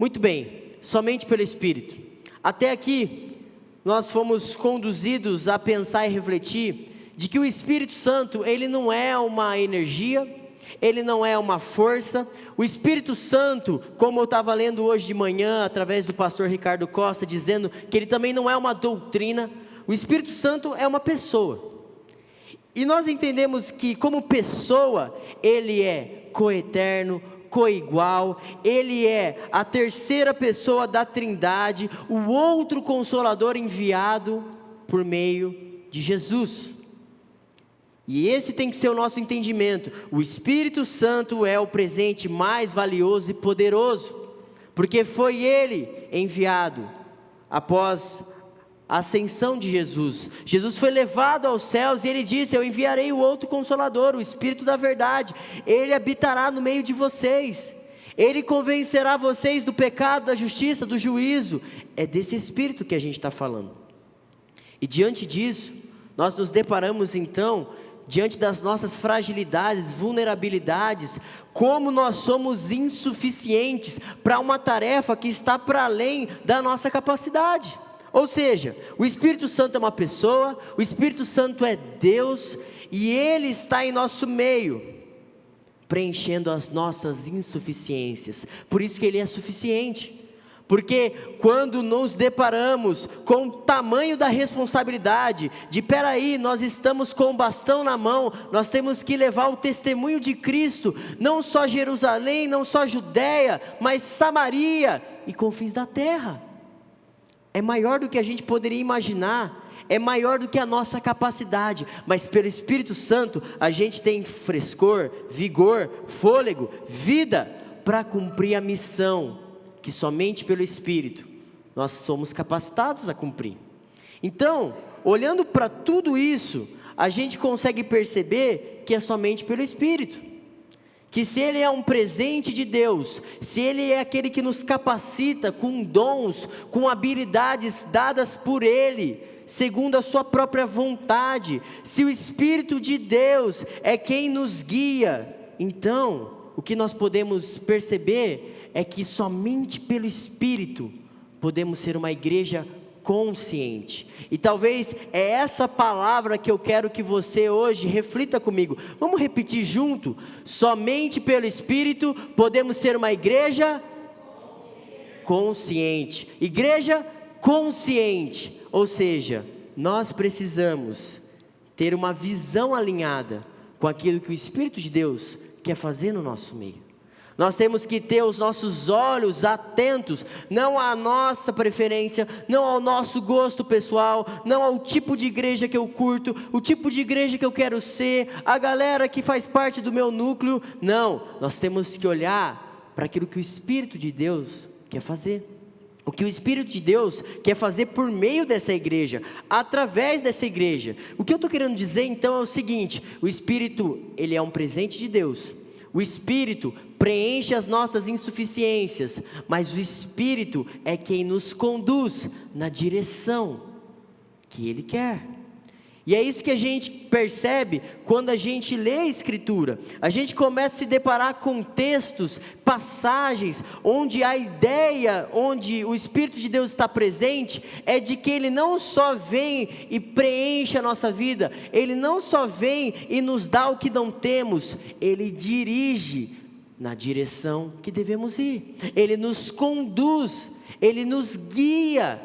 Muito bem, somente pelo Espírito. Até aqui, nós fomos conduzidos a pensar e refletir de que o Espírito Santo, ele não é uma energia, ele não é uma força. O Espírito Santo, como eu estava lendo hoje de manhã, através do pastor Ricardo Costa, dizendo que ele também não é uma doutrina. O Espírito Santo é uma pessoa. E nós entendemos que como pessoa, ele é coeterno, coigual, ele é a terceira pessoa da Trindade, o outro Consolador enviado por meio de Jesus. E esse tem que ser o nosso entendimento. O Espírito Santo é o presente mais valioso e poderoso, porque foi ele enviado após a ascensão de Jesus. Jesus foi levado aos céus e ele disse: eu enviarei o outro Consolador, o Espírito da verdade. Ele habitará no meio de vocês, ele convencerá vocês do pecado, da justiça, do juízo. É desse Espírito que a gente está falando. E diante disso, nós nos deparamos então, diante das nossas fragilidades, vulnerabilidades, como nós somos insuficientes para uma tarefa que está para além da nossa capacidade. Ou seja, o Espírito Santo é uma pessoa, o Espírito Santo é Deus, e Ele está em nosso meio, preenchendo as nossas insuficiências. Por isso que Ele é suficiente, porque quando nos deparamos com o tamanho da responsabilidade, de peraí, nós estamos com o bastão na mão, nós temos que levar o testemunho de Cristo, não só Jerusalém, não só Judéia, mas Samaria e confins da terra. É maior do que a gente poderia imaginar, é maior do que a nossa capacidade, mas pelo Espírito Santo, a gente tem frescor, vigor, fôlego, vida, para cumprir a missão, que somente pelo Espírito, nós somos capacitados a cumprir. Então, olhando para tudo isso, a gente consegue perceber que é somente pelo Espírito. Que se Ele é um presente de Deus, se Ele é aquele que nos capacita com dons, com habilidades dadas por Ele, segundo a sua própria vontade, se o Espírito de Deus é quem nos guia, então, o que nós podemos perceber é que somente pelo Espírito podemos ser uma igreja consciente. E talvez é essa palavra que eu quero que você hoje reflita comigo. Vamos repetir junto? Somente pelo Espírito podemos ser uma igreja consciente. Igreja consciente, ou seja, nós precisamos ter uma visão alinhada com aquilo que o Espírito de Deus quer fazer no nosso meio. Nós temos que ter os nossos olhos atentos, não à nossa preferência, não ao nosso gosto pessoal, não ao tipo de igreja que eu curto, o tipo de igreja que eu quero ser, a galera que faz parte do meu núcleo. Não, nós temos que olhar para aquilo que o Espírito de Deus quer fazer. O que o Espírito de Deus quer fazer por meio dessa igreja, através dessa igreja. O que eu estou querendo dizer então é o seguinte: o Espírito, ele é um presente de Deus. O Espírito preenche as nossas insuficiências, mas o Espírito é quem nos conduz na direção que Ele quer. E é isso que a gente percebe quando a gente lê a Escritura. A gente começa a se deparar com textos, passagens, onde a ideia, onde o Espírito de Deus está presente, é de que Ele não só vem e preenche a nossa vida, Ele não só vem e nos dá o que não temos, Ele dirige na direção que devemos ir, Ele nos conduz, Ele nos guia,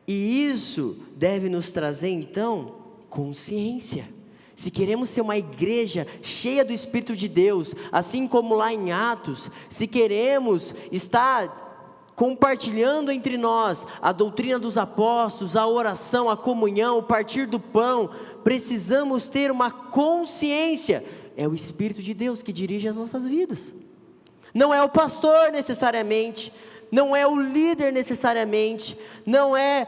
e isso deve nos trazer então consciência. Se queremos ser uma igreja cheia do Espírito de Deus, assim como lá em Atos, se queremos estar compartilhando entre nós a doutrina dos apóstolos, a oração, a comunhão, o partir do pão, precisamos ter uma consciência. É o Espírito de Deus que dirige as nossas vidas, não é o pastor necessariamente, não é o líder necessariamente, não é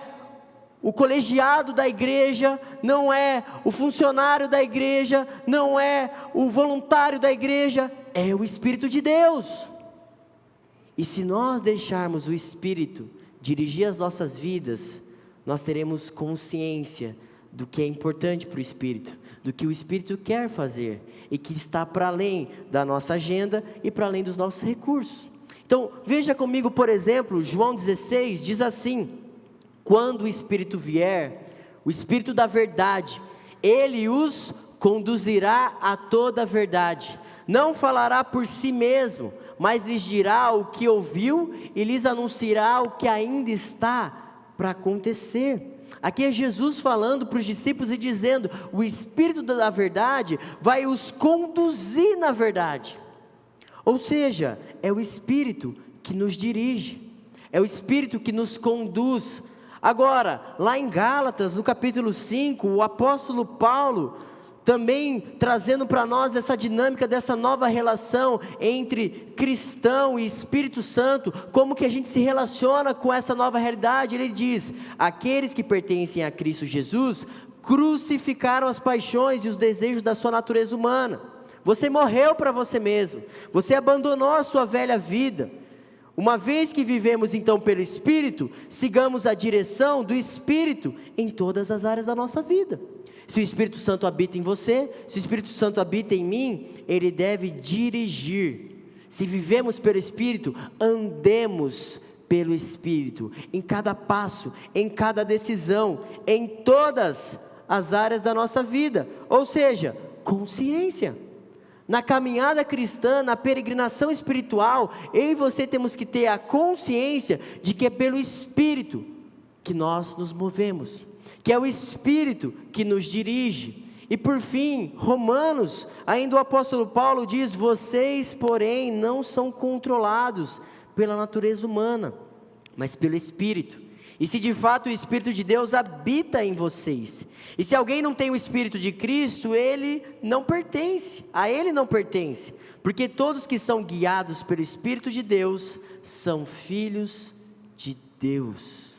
o colegiado da igreja, não é o funcionário da igreja, não é o voluntário da igreja, é o Espírito de Deus. E se nós deixarmos o Espírito dirigir as nossas vidas, nós teremos consciência do que é importante para o Espírito, do que o Espírito quer fazer, e que está para além da nossa agenda e para além dos nossos recursos. Então, veja comigo, por exemplo, João 16 diz assim: quando o Espírito vier, o Espírito da verdade, ele os conduzirá a toda a verdade. Não falará por si mesmo, mas lhes dirá o que ouviu e lhes anunciará o que ainda está para acontecer. Aqui é Jesus falando para os discípulos e dizendo: o Espírito da verdade vai os conduzir na verdade. Ou seja, é o Espírito que nos dirige, é o Espírito que nos conduz. Agora, lá em Gálatas, no capítulo 5, o apóstolo Paulo, também trazendo para nós essa dinâmica dessa nova relação entre cristão e Espírito Santo, como que a gente se relaciona com essa nova realidade. Ele diz: aqueles que pertencem a Cristo Jesus, crucificaram as paixões e os desejos da sua natureza humana. Você morreu para você mesmo, você abandonou a sua velha vida. Uma vez que vivemos então pelo Espírito, sigamos a direção do Espírito em todas as áreas da nossa vida. Se o Espírito Santo habita em você, se o Espírito Santo habita em mim, ele deve dirigir. Se vivemos pelo Espírito, andemos pelo Espírito, em cada passo, em cada decisão, em todas as áreas da nossa vida. Ou seja, consciência. Na caminhada cristã, na peregrinação espiritual, eu e você temos que ter a consciência de que é pelo Espírito que nós nos movemos, que é o Espírito que nos dirige. E por fim, Romanos, ainda o apóstolo Paulo diz: vocês, porém, não são controlados pela natureza humana, mas pelo Espírito. E se de fato o Espírito de Deus habita em vocês, e se alguém não tem o Espírito de Cristo, ele não pertence, a ele não pertence, porque todos que são guiados pelo Espírito de Deus, são filhos de Deus.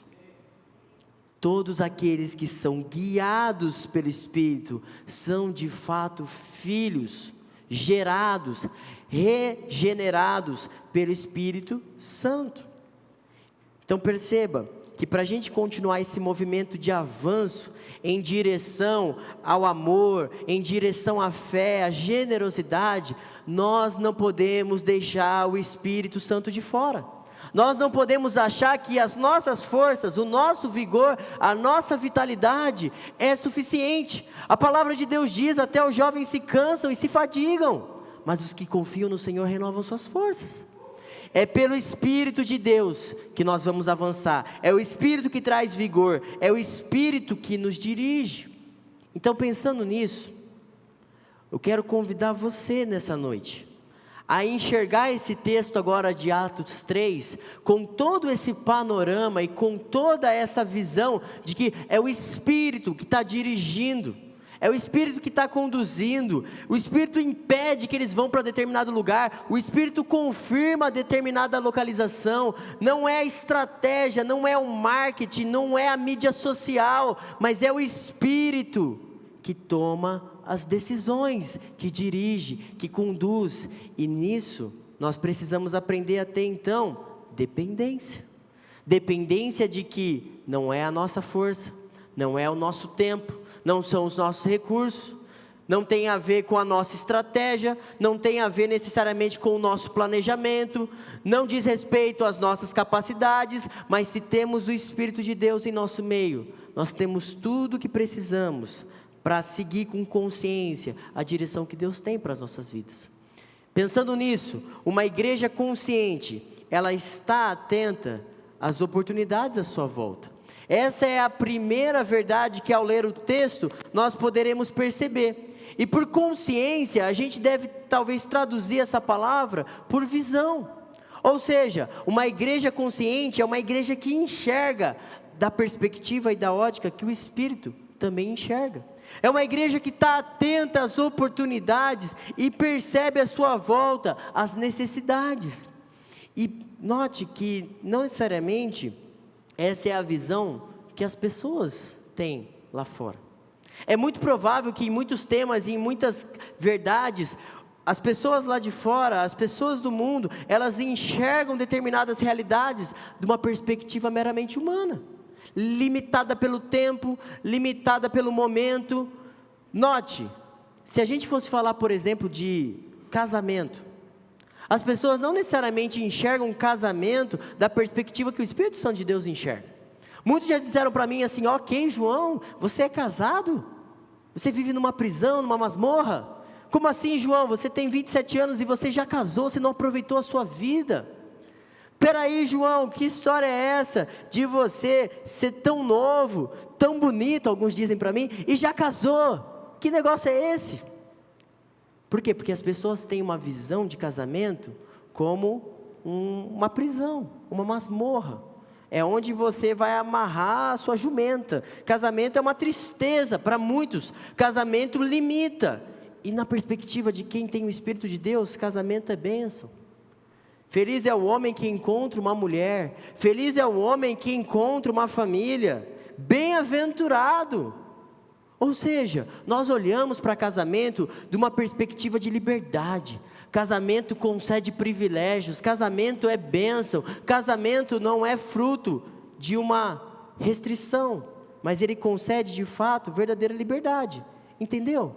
Todos aqueles que são guiados pelo Espírito, são de fato filhos, gerados, regenerados pelo Espírito Santo. Então perceba, que para a gente continuar esse movimento de avanço em direção ao amor, em direção à fé, à generosidade, nós não podemos deixar o Espírito Santo de fora. Nós não podemos achar que as nossas forças, o nosso vigor, a nossa vitalidade é suficiente. A palavra de Deus diz: até os jovens se cansam e se fadigam, mas os que confiam no Senhor renovam suas forças. É pelo Espírito de Deus que nós vamos avançar, é o Espírito que traz vigor, é o Espírito que nos dirige. Então, pensando nisso, eu quero convidar você nessa noite a enxergar esse texto agora de Atos 3, com todo esse panorama e com toda essa visão de que é o Espírito que está dirigindo, é o Espírito que está conduzindo, o Espírito impede que eles vão para determinado lugar, o Espírito confirma determinada localização. Não é a estratégia, não é o marketing, não é a mídia social, mas é o Espírito que toma as decisões, que dirige, que conduz. E nisso nós precisamos aprender a ter então dependência. Dependência de que não é a nossa força, não é o nosso tempo, não são os nossos recursos, não tem a ver com a nossa estratégia, não tem a ver necessariamente com o nosso planejamento, não diz respeito às nossas capacidades, mas se temos o Espírito de Deus em nosso meio, nós temos tudo o que precisamos para seguir com consciência a direção que Deus tem para as nossas vidas. Pensando nisso, uma igreja consciente, ela está atenta às oportunidades à sua volta. Essa é a primeira verdade que, ao ler o texto, nós poderemos perceber. E por consciência, a gente deve talvez traduzir essa palavra por visão. Ou seja, uma igreja consciente é uma igreja que enxerga da perspectiva e da ótica que o Espírito também enxerga. É uma igreja que está atenta às oportunidades e percebe à sua volta as necessidades. E note que não necessariamente essa é a visão que as pessoas têm lá fora. É muito provável que em muitos temas e em muitas verdades, as pessoas lá de fora, as pessoas do mundo, elas enxergam determinadas realidades de uma perspectiva meramente humana, limitada pelo tempo, limitada pelo momento. Note, se a gente fosse falar, por exemplo, de casamento, As pessoas não necessariamente enxergam um casamento da perspectiva que o Espírito Santo de Deus enxerga. Muitos já disseram para mim assim: ok, João, você é casado? Você vive numa prisão, numa masmorra? Como assim, João? Você tem 27 anos e você já casou, você não aproveitou a sua vida? Peraí, João, que história é essa de você ser tão novo, tão bonito, alguns dizem para mim, e já casou? Que negócio é esse? Por quê? Porque as pessoas têm uma visão de casamento como uma prisão, uma masmorra. É onde você vai amarrar a sua jumenta. Casamento é uma tristeza para muitos. Casamento limita. E na perspectiva de quem tem o Espírito de Deus, casamento é bênção. Feliz é o homem que encontra uma mulher. Feliz é o homem que encontra uma família. Bem-aventurado. Ou seja, nós olhamos para casamento de uma perspectiva de liberdade. Casamento concede privilégios, casamento é bênção, casamento não é fruto de uma restrição, mas ele concede de fato verdadeira liberdade, entendeu?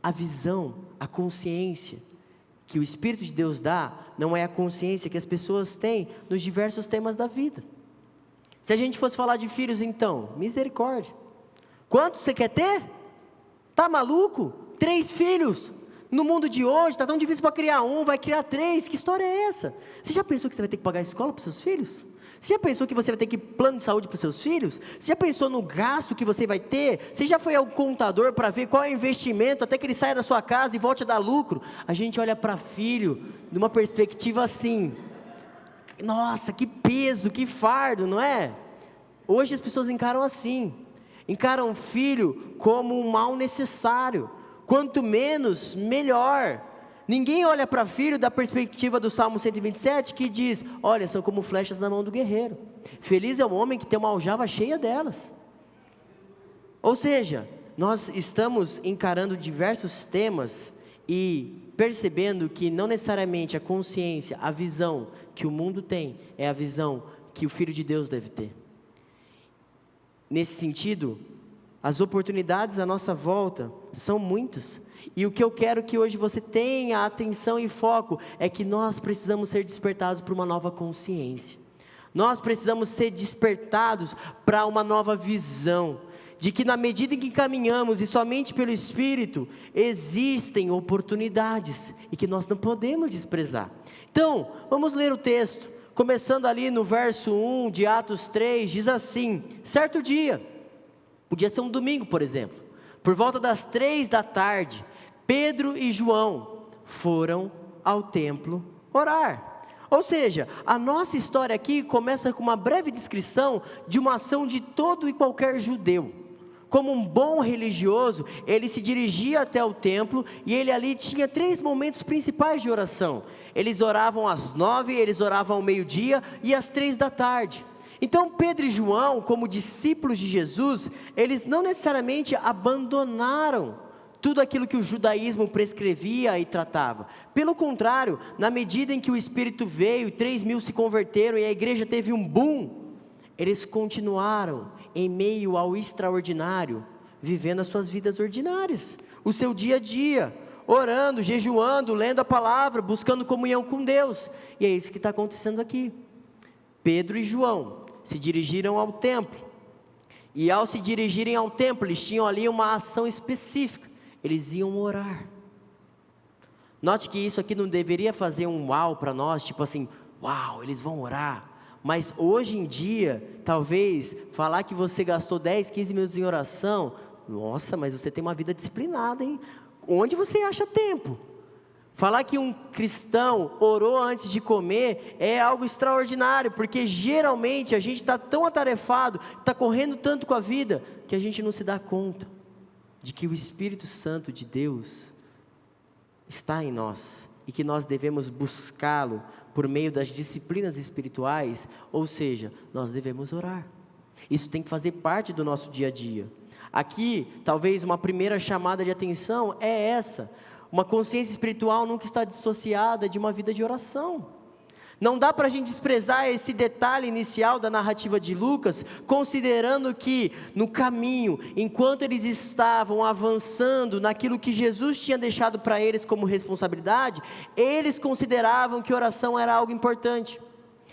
A visão, a consciência que o Espírito de Deus dá, não é a consciência que as pessoas têm nos diversos temas da vida. Se a gente fosse falar de filhos então, misericórdia, quantos você quer ter? Tá maluco? 3 filhos? No mundo de hoje, está tão difícil para criar um, vai criar 3, que história é essa? Você já pensou que você vai ter que pagar a escola para os seus filhos? Você já pensou que você vai ter que ir plano de saúde para os seus filhos? Você já pensou no gasto que você vai ter? Você já foi ao contador para ver qual é o investimento, até que ele saia da sua casa e volte a dar lucro? A gente olha para filho, de uma perspectiva assim, nossa, que peso, que fardo, não é? Hoje as pessoas encaram assim, encaram filho como um mal necessário. Quanto menos, melhor. Ninguém olha para filho da perspectiva do Salmo 127, que diz, olha, são como flechas na mão do guerreiro. Feliz é o homem que tem uma aljava cheia delas. Ou seja, nós estamos encarando diversos temas e percebendo que não necessariamente a consciência, a visão que o mundo tem, é a visão que o Filho de Deus deve ter. Nesse sentido, as oportunidades à nossa volta são muitas, e o que eu quero que hoje você tenha atenção e foco, é que nós precisamos ser despertados para uma nova consciência, nós precisamos ser despertados para uma nova visão, de que na medida em que caminhamos, e somente pelo Espírito, existem oportunidades, e que nós não podemos desprezar. Então, vamos ler o texto, começando ali no verso 1 de Atos 3, diz assim, certo dia, podia ser um domingo, por exemplo, por volta das 3 da tarde, Pedro e João foram ao templo orar. Ou seja, a nossa história aqui começa com uma breve descrição de uma ação de todo e qualquer judeu. Como um bom religioso, ele se dirigia até o templo e ele ali tinha 3 momentos principais de oração. Eles oravam às 9, eles oravam ao meio-dia e às 3 da tarde. Então Pedro e João, como discípulos de Jesus, eles não necessariamente abandonaram tudo aquilo que o judaísmo prescrevia e tratava. Pelo contrário, na medida em que o Espírito veio, 3.000 se converteram e a igreja teve um boom, eles continuaram em meio ao extraordinário, vivendo as suas vidas ordinárias, o seu dia a dia, orando, jejuando, lendo a palavra, buscando comunhão com Deus. E é isso que está acontecendo aqui. Pedro e João se dirigiram ao templo, e ao se dirigirem ao templo, eles tinham ali uma ação específica, eles iam orar. Note que isso aqui não deveria fazer um uau para nós, tipo assim, uau, eles vão orar. Mas hoje em dia, talvez, falar que você gastou 10, 15 minutos em oração, nossa, mas você tem uma vida disciplinada, hein? Onde você acha tempo? Falar que um cristão orou antes de comer é algo extraordinário, porque geralmente a gente está tão atarefado, está correndo tanto com a vida, que a gente não se dá conta de que o Espírito Santo de Deus está em nós, e que nós devemos buscá-lo por meio das disciplinas espirituais, ou seja, nós devemos orar. Isso tem que fazer parte do nosso dia a dia. Aqui, talvez uma primeira chamada de atenção é essa: uma consciência espiritual nunca está dissociada de uma vida de oração. Não dá para a gente desprezar esse detalhe inicial da narrativa de Lucas, considerando que no caminho, enquanto eles estavam avançando naquilo que Jesus tinha deixado para eles como responsabilidade, eles consideravam que oração era algo importante.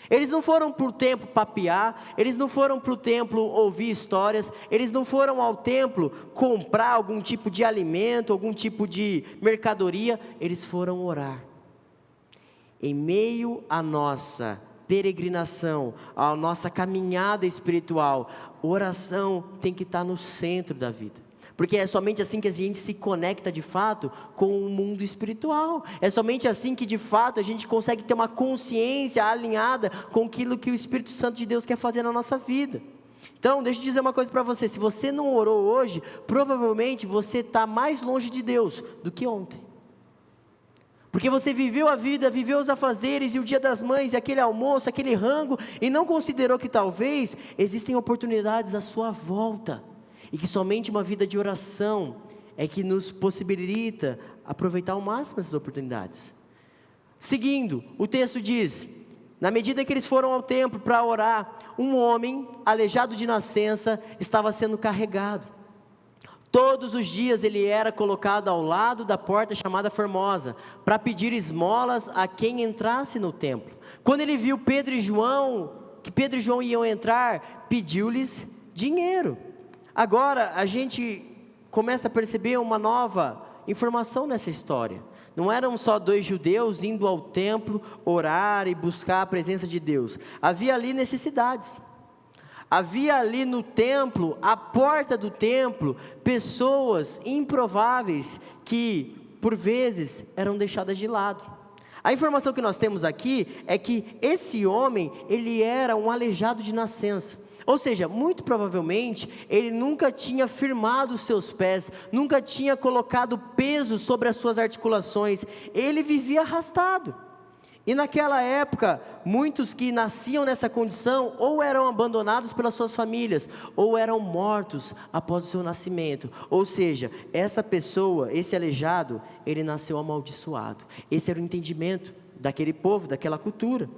Eles não foram para o templo papear, eles não foram para o templo ouvir histórias, eles não foram ao templo comprar algum tipo de alimento, algum tipo de mercadoria, eles foram orar. Em meio à nossa peregrinação, à nossa caminhada espiritual, oração tem que estar no centro da vida, porque é somente assim que a gente se conecta de fato com o mundo espiritual, é somente assim que de fato a gente consegue ter uma consciência alinhada com aquilo que o Espírito Santo de Deus quer fazer na nossa vida. Então deixa eu dizer uma coisa para você, se você não orou hoje, provavelmente você está mais longe de Deus do que ontem. Porque você viveu a vida, viveu os afazeres e o dia das mães, e aquele almoço, aquele rango, e não considerou que talvez existem oportunidades à sua volta, e que somente uma vida de oração é que nos possibilita aproveitar ao máximo essas oportunidades. Seguindo, o texto diz, na medida que eles foram ao templo para orar, um homem aleijado de nascença estava sendo carregado. Todos os dias ele era colocado ao lado da porta chamada Formosa, para pedir esmolas a quem entrasse no templo. Quando ele viu Pedro e João, que Pedro e João iam entrar, pediu-lhes dinheiro. Agora a gente começa a perceber uma nova informação nessa história. Não eram só dois judeus indo ao templo orar e buscar a presença de Deus. Havia ali necessidades. Havia ali no templo, à porta do templo, pessoas improváveis que, por vezes, eram deixadas de lado. A informação que nós temos aqui é que esse homem, ele era um aleijado de nascença. Ou seja, muito provavelmente, ele nunca tinha firmado os seus pés, nunca tinha colocado peso sobre as suas articulações, ele vivia arrastado. E naquela época, muitos que nasciam nessa condição, ou eram abandonados pelas suas famílias, ou eram mortos após o seu nascimento. Ou seja, essa pessoa, esse aleijado, ele nasceu amaldiçoado. Esse era o entendimento daquele povo, daquela cultura.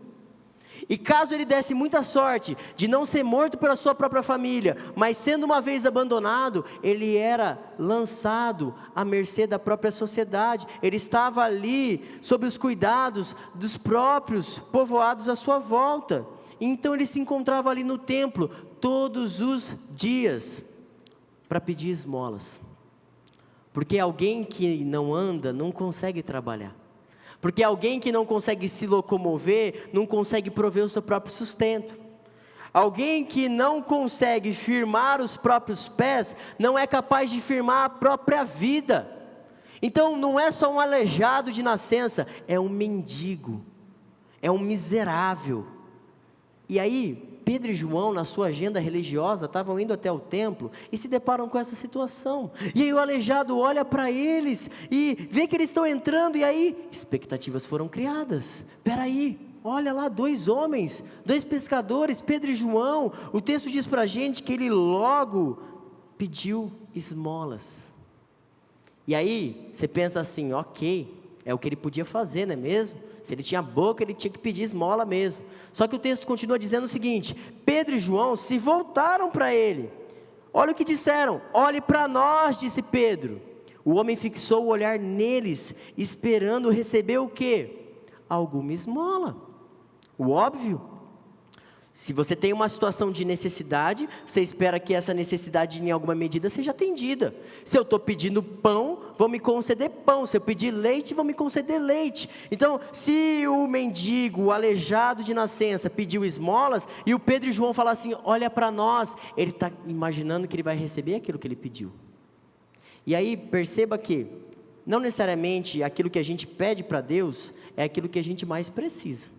E caso ele desse muita sorte de não ser morto pela sua própria família, mas sendo uma vez abandonado, ele era lançado à mercê da própria sociedade. Ele estava ali sob os cuidados dos próprios povoados à sua volta. Então ele se encontrava ali no templo todos os dias para pedir esmolas. Porque alguém que não anda não consegue trabalhar. Porque alguém que não consegue se locomover, não consegue prover o seu próprio sustento. Alguém que não consegue firmar os próprios pés, não é capaz de firmar a própria vida. Então não é só um aleijado de nascença, é um mendigo, é um miserável. E aí, Pedro e João, na sua agenda religiosa, estavam indo até o templo e se deparam com essa situação. E aí o aleijado olha para eles e vê que eles estão entrando, e aí expectativas foram criadas. Espera aí, olha lá, dois homens, dois pescadores, Pedro e João. O texto diz para a gente que ele logo pediu esmolas. E aí você pensa assim, ok, é o que ele podia fazer, não é mesmo? Se ele tinha boca, ele tinha que pedir esmola mesmo. Só que o texto continua dizendo o seguinte: Pedro e João se voltaram para ele. Olha o que disseram: olhe para nós, disse Pedro. O homem fixou o olhar neles, esperando receber o quê? Alguma esmola. O óbvio. Se você tem uma situação de necessidade, você espera que essa necessidade em alguma medida seja atendida. Se eu estou pedindo pão, vão me conceder pão. Se eu pedir leite, vão me conceder leite. Então, se o mendigo, o aleijado de nascença, pediu esmolas, e o Pedro e João falam assim, olha para nós, ele está imaginando que ele vai receber aquilo que ele pediu. E aí, perceba que, não necessariamente aquilo que a gente pede para Deus, é aquilo que a gente mais precisa.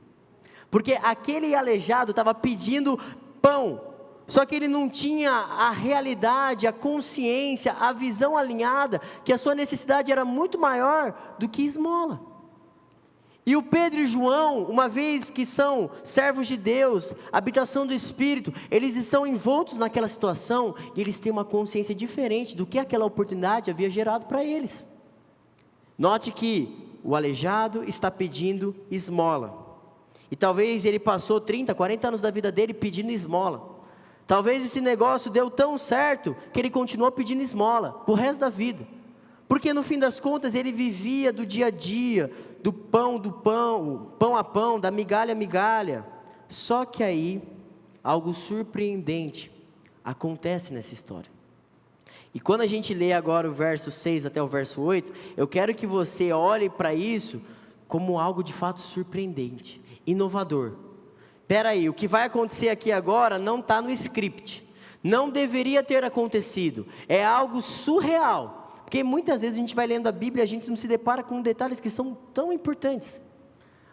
Porque aquele aleijado estava pedindo pão, só que ele não tinha a realidade, a consciência, a visão alinhada, que a sua necessidade era muito maior do que esmola. E o Pedro e João, uma vez que são servos de Deus, habitação do Espírito, eles estão envoltos naquela situação, e eles têm uma consciência diferente do que aquela oportunidade havia gerado para eles. Note que o aleijado está pedindo esmola. E talvez ele passou 30, 40 anos da vida dele pedindo esmola. Talvez esse negócio deu tão certo que ele continuou pedindo esmola o resto da vida. Porque no fim das contas ele vivia do dia a dia, do pão, pão a pão, da migalha a migalha. Só que aí, algo surpreendente acontece nessa história. E quando a gente lê agora o verso 6 até o verso 8, eu quero que você olhe para isso como algo de fato surpreendente, inovador. Espera aí, o que vai acontecer aqui agora não está no script, não deveria ter acontecido, é algo surreal, porque muitas vezes a gente vai lendo a Bíblia e a gente não se depara com detalhes que são tão importantes.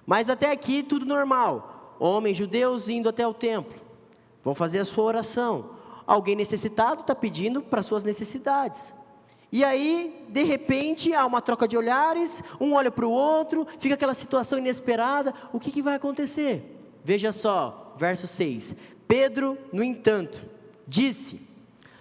Mas até aqui tudo normal, homens judeus indo até o templo, vão fazer a sua oração, alguém necessitado está pedindo para suas necessidades. E aí, de repente, há uma troca de olhares, um olha para o outro, fica aquela situação inesperada, o que vai acontecer? Veja só, verso 6, Pedro, no entanto, disse,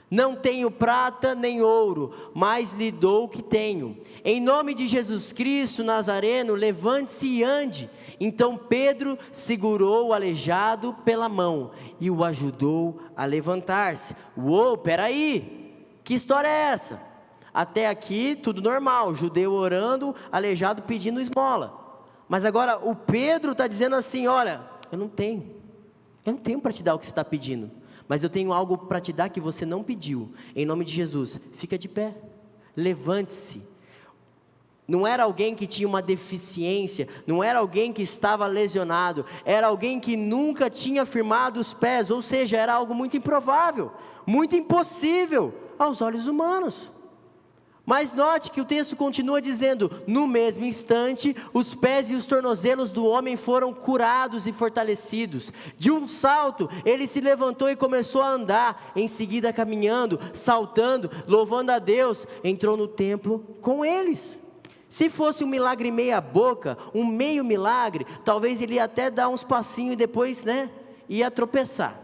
não tenho prata nem ouro, mas lhe dou o que tenho, em nome de Jesus Cristo Nazareno, levante-se e ande. Então Pedro segurou o aleijado pela mão, e o ajudou a levantar-se. Uou, peraí, que história é essa? Até aqui tudo normal, judeu orando, aleijado pedindo esmola, mas agora o Pedro está dizendo assim, olha, eu não tenho para te dar o que você está pedindo, mas eu tenho algo para te dar que você não pediu, em nome de Jesus, fica de pé, levante-se. Não era alguém que tinha uma deficiência, não era alguém que estava lesionado, era alguém que nunca tinha firmado os pés, ou seja, era algo muito improvável, muito impossível aos olhos humanos. Mas note que o texto continua dizendo, no mesmo instante, os pés e os tornozelos do homem foram curados e fortalecidos. De um salto, ele se levantou e começou a andar, em seguida caminhando, saltando, louvando a Deus, entrou no templo com eles. Se fosse um milagre meia boca, um meio milagre, talvez ele ia até dar uns passinhos e depois, ia tropeçar.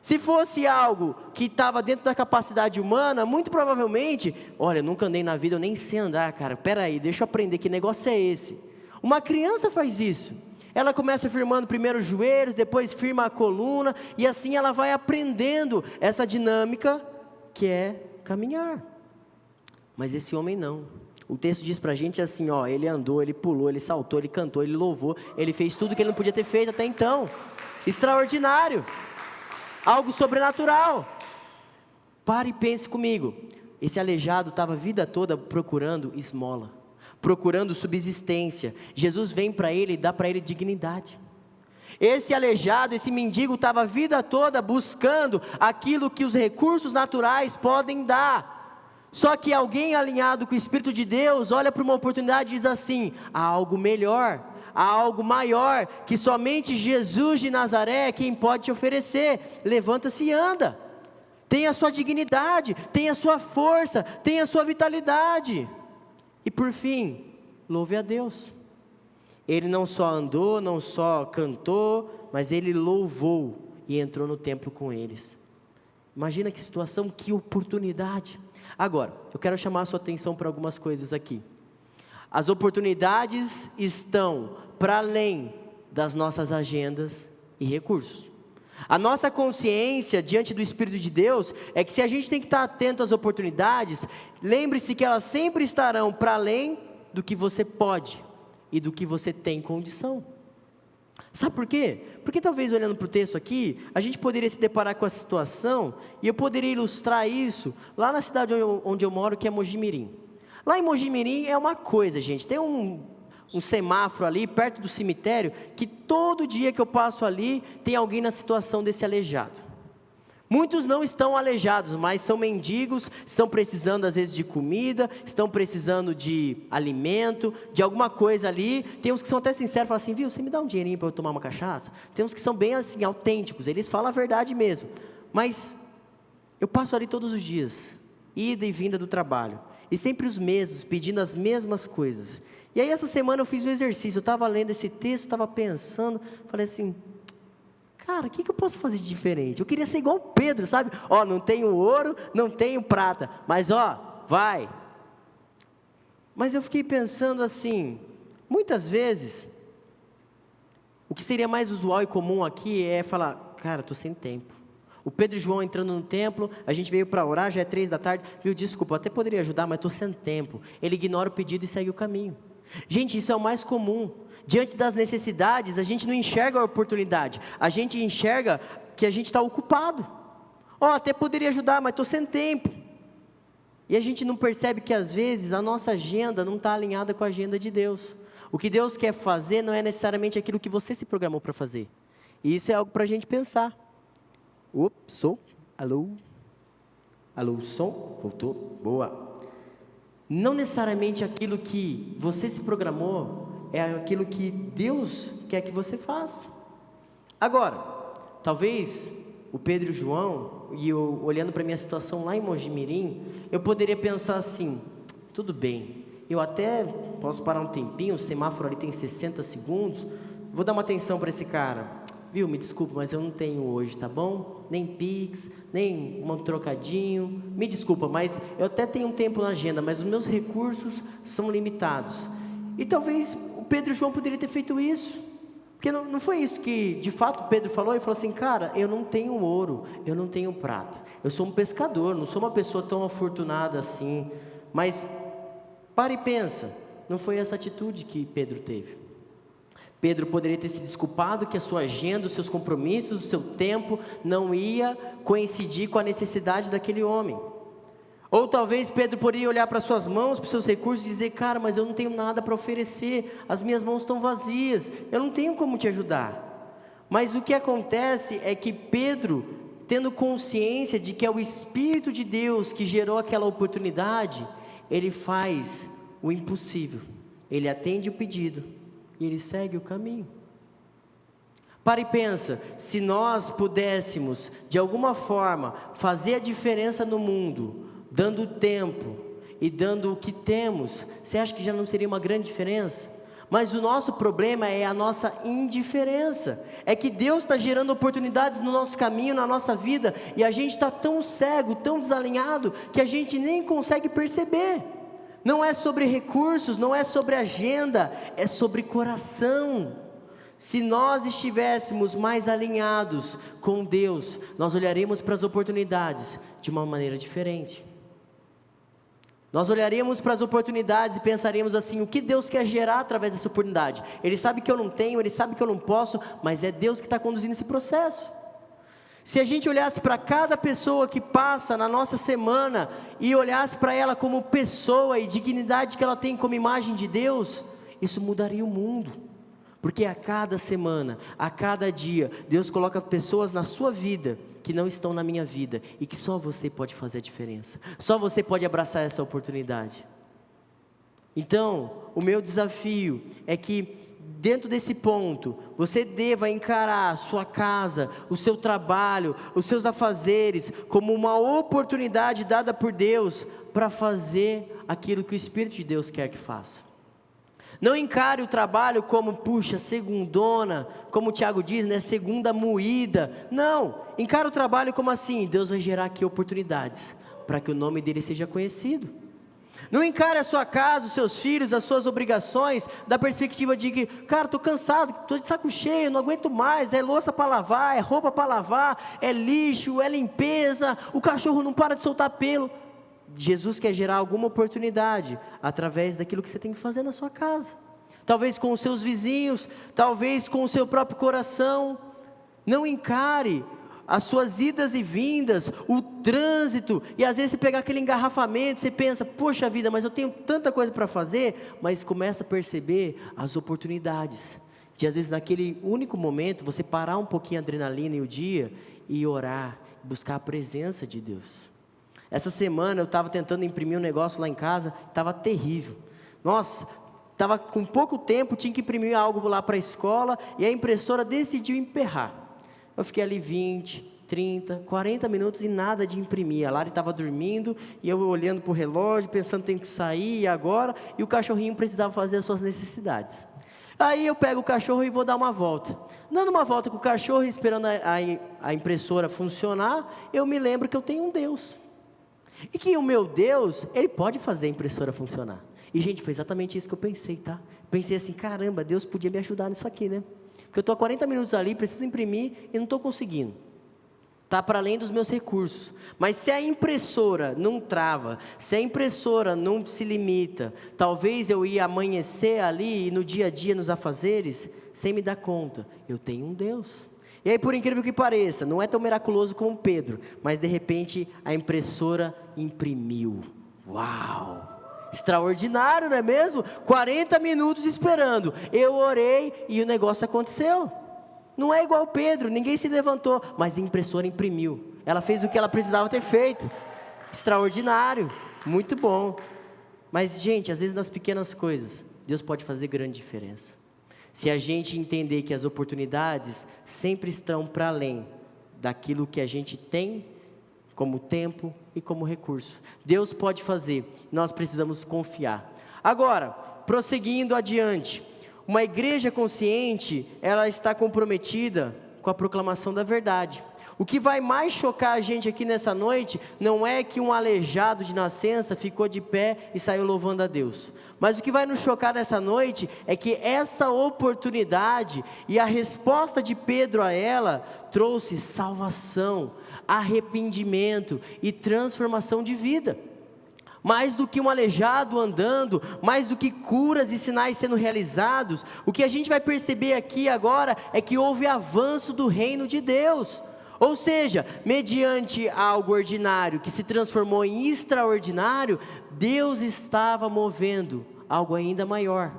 Se fosse algo que estava dentro da capacidade humana, muito provavelmente, olha, eu nunca andei na vida, eu nem sei andar, cara, peraí, deixa eu aprender, que negócio é esse? Uma criança faz isso, ela começa firmando primeiro os joelhos, depois firma a coluna, e assim ela vai aprendendo essa dinâmica que é caminhar. Mas esse homem não. O texto diz pra gente assim, ele andou, ele pulou, ele saltou, ele cantou, ele louvou, ele fez tudo que ele não podia ter feito até então. Extraordinário. Algo sobrenatural. Pare e pense comigo. Esse aleijado estava a vida toda procurando esmola, procurando subsistência. Jesus vem para ele e dá para ele dignidade. Esse aleijado, esse mendigo estava a vida toda buscando aquilo que os recursos naturais podem dar. Só que alguém alinhado com o Espírito de Deus olha para uma oportunidade e diz assim, há algo melhor, há algo maior, que somente Jesus de Nazaré é quem pode te oferecer. Levanta-se e anda, tem a sua dignidade, tem a sua força, tem a sua vitalidade. E por fim, louve a Deus. Ele não só andou, não só cantou, mas ele louvou e entrou no templo com eles. Imagina que situação, que oportunidade. Agora, eu quero chamar a sua atenção para algumas coisas aqui. As oportunidades estão para além das nossas agendas e recursos. A nossa consciência diante do Espírito de Deus é que se a gente tem que estar atento às oportunidades, lembre-se que elas sempre estarão para além do que você pode e do que você tem condição. Sabe por quê? Porque talvez olhando para o texto aqui, a gente poderia se deparar com a situação, e eu poderia ilustrar isso lá na cidade onde eu moro, que é Mogi Mirim. Lá em Mogi Mirim é uma coisa, gente, tem um semáforo ali perto do cemitério, que todo dia que eu passo ali, tem alguém na situação desse aleijado. Muitos não estão aleijados, mas são mendigos, estão precisando às vezes de comida, estão precisando de alimento, de alguma coisa ali. Tem uns que são até sinceros, falam assim, viu, você me dá um dinheirinho para eu tomar uma cachaça? Tem uns que são bem assim, autênticos, eles falam a verdade mesmo. Mas eu passo ali todos os dias, ida e vinda do trabalho, e sempre os mesmos, pedindo as mesmas coisas. E aí essa semana eu fiz um exercício, eu estava lendo esse texto, estava pensando, falei assim, cara, o que eu posso fazer de diferente? Eu queria ser igual o Pedro, sabe? Não tenho ouro, não tenho prata, mas vai. Mas eu fiquei pensando assim, muitas vezes, O que seria mais usual e comum aqui é falar, cara, estou sem tempo. O Pedro e João entrando no templo, a gente veio para orar, já é 3 da tarde, viu, desculpa, eu até poderia ajudar, mas estou sem tempo. Ele ignora o pedido e segue o caminho. Gente, isso é o mais comum. Diante das necessidades, a gente não enxerga a oportunidade, a gente enxerga que a gente está ocupado. Até poderia ajudar, mas estou sem tempo. E a gente não percebe que às vezes a nossa agenda não está alinhada com a agenda de Deus. O que Deus quer fazer não é necessariamente aquilo que você se programou para fazer. E isso é algo para a gente pensar. Som, alô, som, voltou, boa. Não necessariamente aquilo que você se programou é aquilo que Deus quer que você faça. Agora, talvez o Pedro e o João, e eu olhando para a minha situação lá em Mojimirim, eu poderia pensar assim, tudo bem, eu até posso parar um tempinho, o semáforo ali tem 60 segundos, vou dar uma atenção para esse cara. Viu, me desculpa, mas eu não tenho hoje, tá bom? Nem Pix, nem um trocadinho. Me desculpa, mas eu até tenho um tempo na agenda, mas os meus recursos são limitados. E talvez o Pedro e o João poderiam ter feito isso. Porque não foi isso que, de fato, o Pedro falou. Ele falou assim, cara, eu não tenho ouro, eu não tenho prata. Eu sou um pescador, não sou uma pessoa tão afortunada assim. Mas, para e pensa, não foi essa atitude que Pedro teve. Pedro poderia ter se desculpado que a sua agenda, os seus compromissos, o seu tempo não ia coincidir com a necessidade daquele homem. Ou talvez Pedro poderia olhar para suas mãos, para os seus recursos e dizer, cara, mas eu não tenho nada para oferecer, as minhas mãos estão vazias, eu não tenho como te ajudar. Mas o que acontece é que Pedro, tendo consciência de que é o Espírito de Deus que gerou aquela oportunidade, ele faz o impossível, ele atende o pedido. E ele segue o caminho. Para e pensa, se nós pudéssemos, de alguma forma, fazer a diferença no mundo, dando tempo e dando o que temos, você acha que já não seria uma grande diferença? Mas o nosso problema é a nossa indiferença, é que Deus está gerando oportunidades no nosso caminho, na nossa vida, e a gente está tão cego, tão desalinhado, que a gente nem consegue perceber. Não é sobre recursos, não é sobre agenda, é sobre coração. Se nós estivéssemos mais alinhados com Deus, nós olharemos para as oportunidades de uma maneira diferente. Nós olharemos para as oportunidades e pensaríamos assim, o que Deus quer gerar através dessa oportunidade? Ele sabe que eu não tenho, Ele sabe que eu não posso, mas é Deus que está conduzindo esse processo. Se a gente olhasse para cada pessoa que passa na nossa semana e olhasse para ela como pessoa e dignidade que ela tem como imagem de Deus, isso mudaria o mundo. Porque a cada semana, a cada dia, Deus coloca pessoas na sua vida que não estão na minha vida e que só você pode fazer a diferença. Só você pode abraçar essa oportunidade. Então, o meu desafio é que dentro desse ponto, você deva encarar a sua casa, o seu trabalho, os seus afazeres, como uma oportunidade dada por Deus, para fazer aquilo que o Espírito de Deus quer que faça. Não encare o trabalho como, puxa, segundona, como o Tiago diz, né, segunda moída. Não, encare o trabalho como assim, Deus vai gerar aqui oportunidades, para que o nome dele seja conhecido. Não encare a sua casa, os seus filhos, as suas obrigações, da perspectiva de que, cara, estou cansado, estou de saco cheio, não aguento mais, é louça para lavar, é roupa para lavar, é lixo, é limpeza, o cachorro não para de soltar pelo. Jesus quer gerar alguma oportunidade, através daquilo que você tem que fazer na sua casa. Talvez com os seus vizinhos, talvez com o seu próprio coração. Não encare as suas idas e vindas, o trânsito, e às vezes você pega aquele engarrafamento, você pensa, poxa vida, mas eu tenho tanta coisa para fazer, mas começa a perceber as oportunidades, de às vezes naquele único momento, você parar um pouquinho a adrenalina e o dia, e orar, buscar a presença de Deus. Essa semana eu estava tentando imprimir um negócio lá em casa, estava terrível, nossa, estava com pouco tempo, tinha que imprimir algo lá para a escola, e a impressora decidiu emperrar. Eu fiquei ali 20, 30, 40 minutos e nada de imprimir. A Lari estava dormindo e eu olhando para o relógio, pensando tenho que sair e agora, e o cachorrinho precisava fazer as suas necessidades. Aí eu pego o cachorro e vou dar uma volta. Dando uma volta com o cachorro, esperando a impressora funcionar, eu me lembro que eu tenho um Deus. E que o meu Deus, Ele pode fazer a impressora funcionar. E gente, foi exatamente isso que eu pensei, tá? Pensei assim, caramba, Deus podia me ajudar nisso aqui, né? Porque eu estou há 40 minutos ali, preciso imprimir e não estou conseguindo. Está para além dos meus recursos. Mas se a impressora não trava, se a impressora não se limita, talvez eu ia amanhecer ali e no dia a dia, nos afazeres, sem me dar conta. Eu tenho um Deus. E aí, por incrível que pareça, não é tão miraculoso como Pedro, mas de repente a impressora imprimiu. Uau! Extraordinário, não é mesmo? 40 minutos esperando. Eu orei e o negócio aconteceu. Não é igual Pedro, ninguém se levantou, mas a impressora imprimiu. Ela fez o que ela precisava ter feito. Extraordinário, muito bom. Mas, gente, às vezes nas pequenas coisas, Deus pode fazer grande diferença. Se a gente entender que as oportunidades sempre estão para além daquilo que a gente tem, como tempo e como recurso. Deus pode fazer, nós precisamos confiar. Agora, prosseguindo adiante. Uma igreja consciente, ela está comprometida com a proclamação da verdade. O que vai mais chocar a gente aqui nessa noite, não é que um aleijado de nascença ficou de pé e saiu louvando a Deus. Mas o que vai nos chocar nessa noite, é que essa oportunidade e a resposta de Pedro a ela, trouxe salvação, arrependimento e transformação de vida. Mais do que um aleijado andando, mais do que curas e sinais sendo realizados, o que a gente vai perceber aqui agora é que houve avanço do reino de Deus. Ou seja, mediante algo ordinário que se transformou em extraordinário, Deus estava movendo algo ainda maior,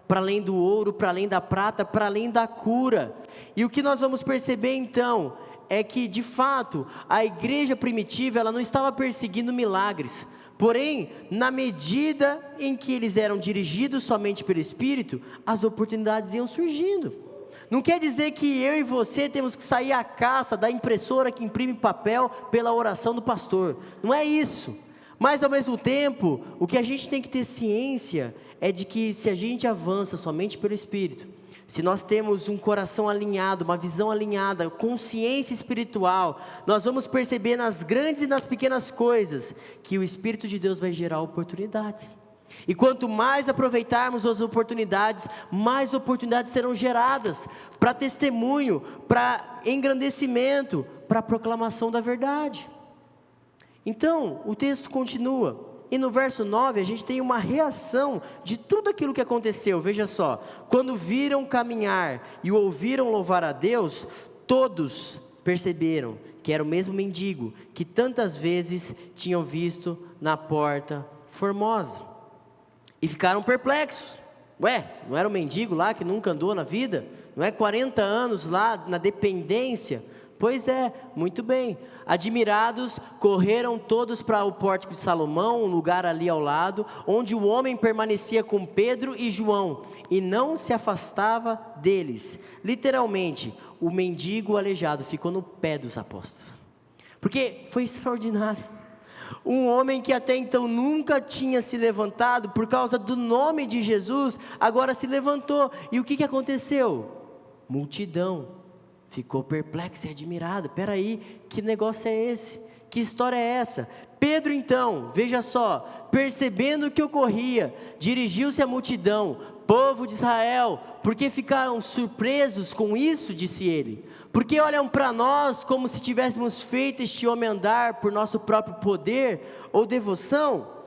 para além do ouro, para além da prata, para além da cura. E o que nós vamos perceber então, é que de fato, a igreja primitiva, ela não estava perseguindo milagres. Porém, na medida em que eles eram dirigidos somente pelo Espírito, as oportunidades iam surgindo. Não quer dizer que eu e você temos que sair à caça da impressora que imprime papel pela oração do pastor. Não é isso. Mas ao mesmo tempo, o que a gente tem que ter ciência é de que se a gente avança somente pelo Espírito, se nós temos um coração alinhado, uma visão alinhada, consciência espiritual, nós vamos perceber nas grandes e nas pequenas coisas, que o Espírito de Deus vai gerar oportunidades. E quanto mais aproveitarmos as oportunidades, mais oportunidades serão geradas, para testemunho, para engrandecimento, para proclamação da verdade. Então, o texto continua. E no verso 9 a gente tem uma reação de tudo aquilo que aconteceu. Veja só, quando viram caminhar e o ouviram louvar a Deus, todos perceberam que era o mesmo mendigo que tantas vezes tinham visto na porta formosa. E ficaram perplexos. Ué, não era o mendigo lá que nunca andou na vida? Não é 40 anos lá na dependência? Pois é, muito bem. Admirados, correram todos para o pórtico de Salomão, um lugar ali ao lado, onde o homem permanecia com Pedro e João, e não se afastava deles. Literalmente, o mendigo aleijado ficou no pé dos apóstolos, porque foi extraordinário. Um homem que até então nunca tinha se levantado, por causa do nome de Jesus, agora se levantou. E o que aconteceu? Multidão ficou perplexo e admirado. Espera aí, que negócio é esse? Que história é essa? Pedro então, veja só, percebendo o que ocorria, dirigiu-se à multidão: povo de Israel, por que ficaram surpresos com isso? Disse ele. Por que olham para nós como se tivéssemos feito este homem andar por nosso próprio poder ou devoção?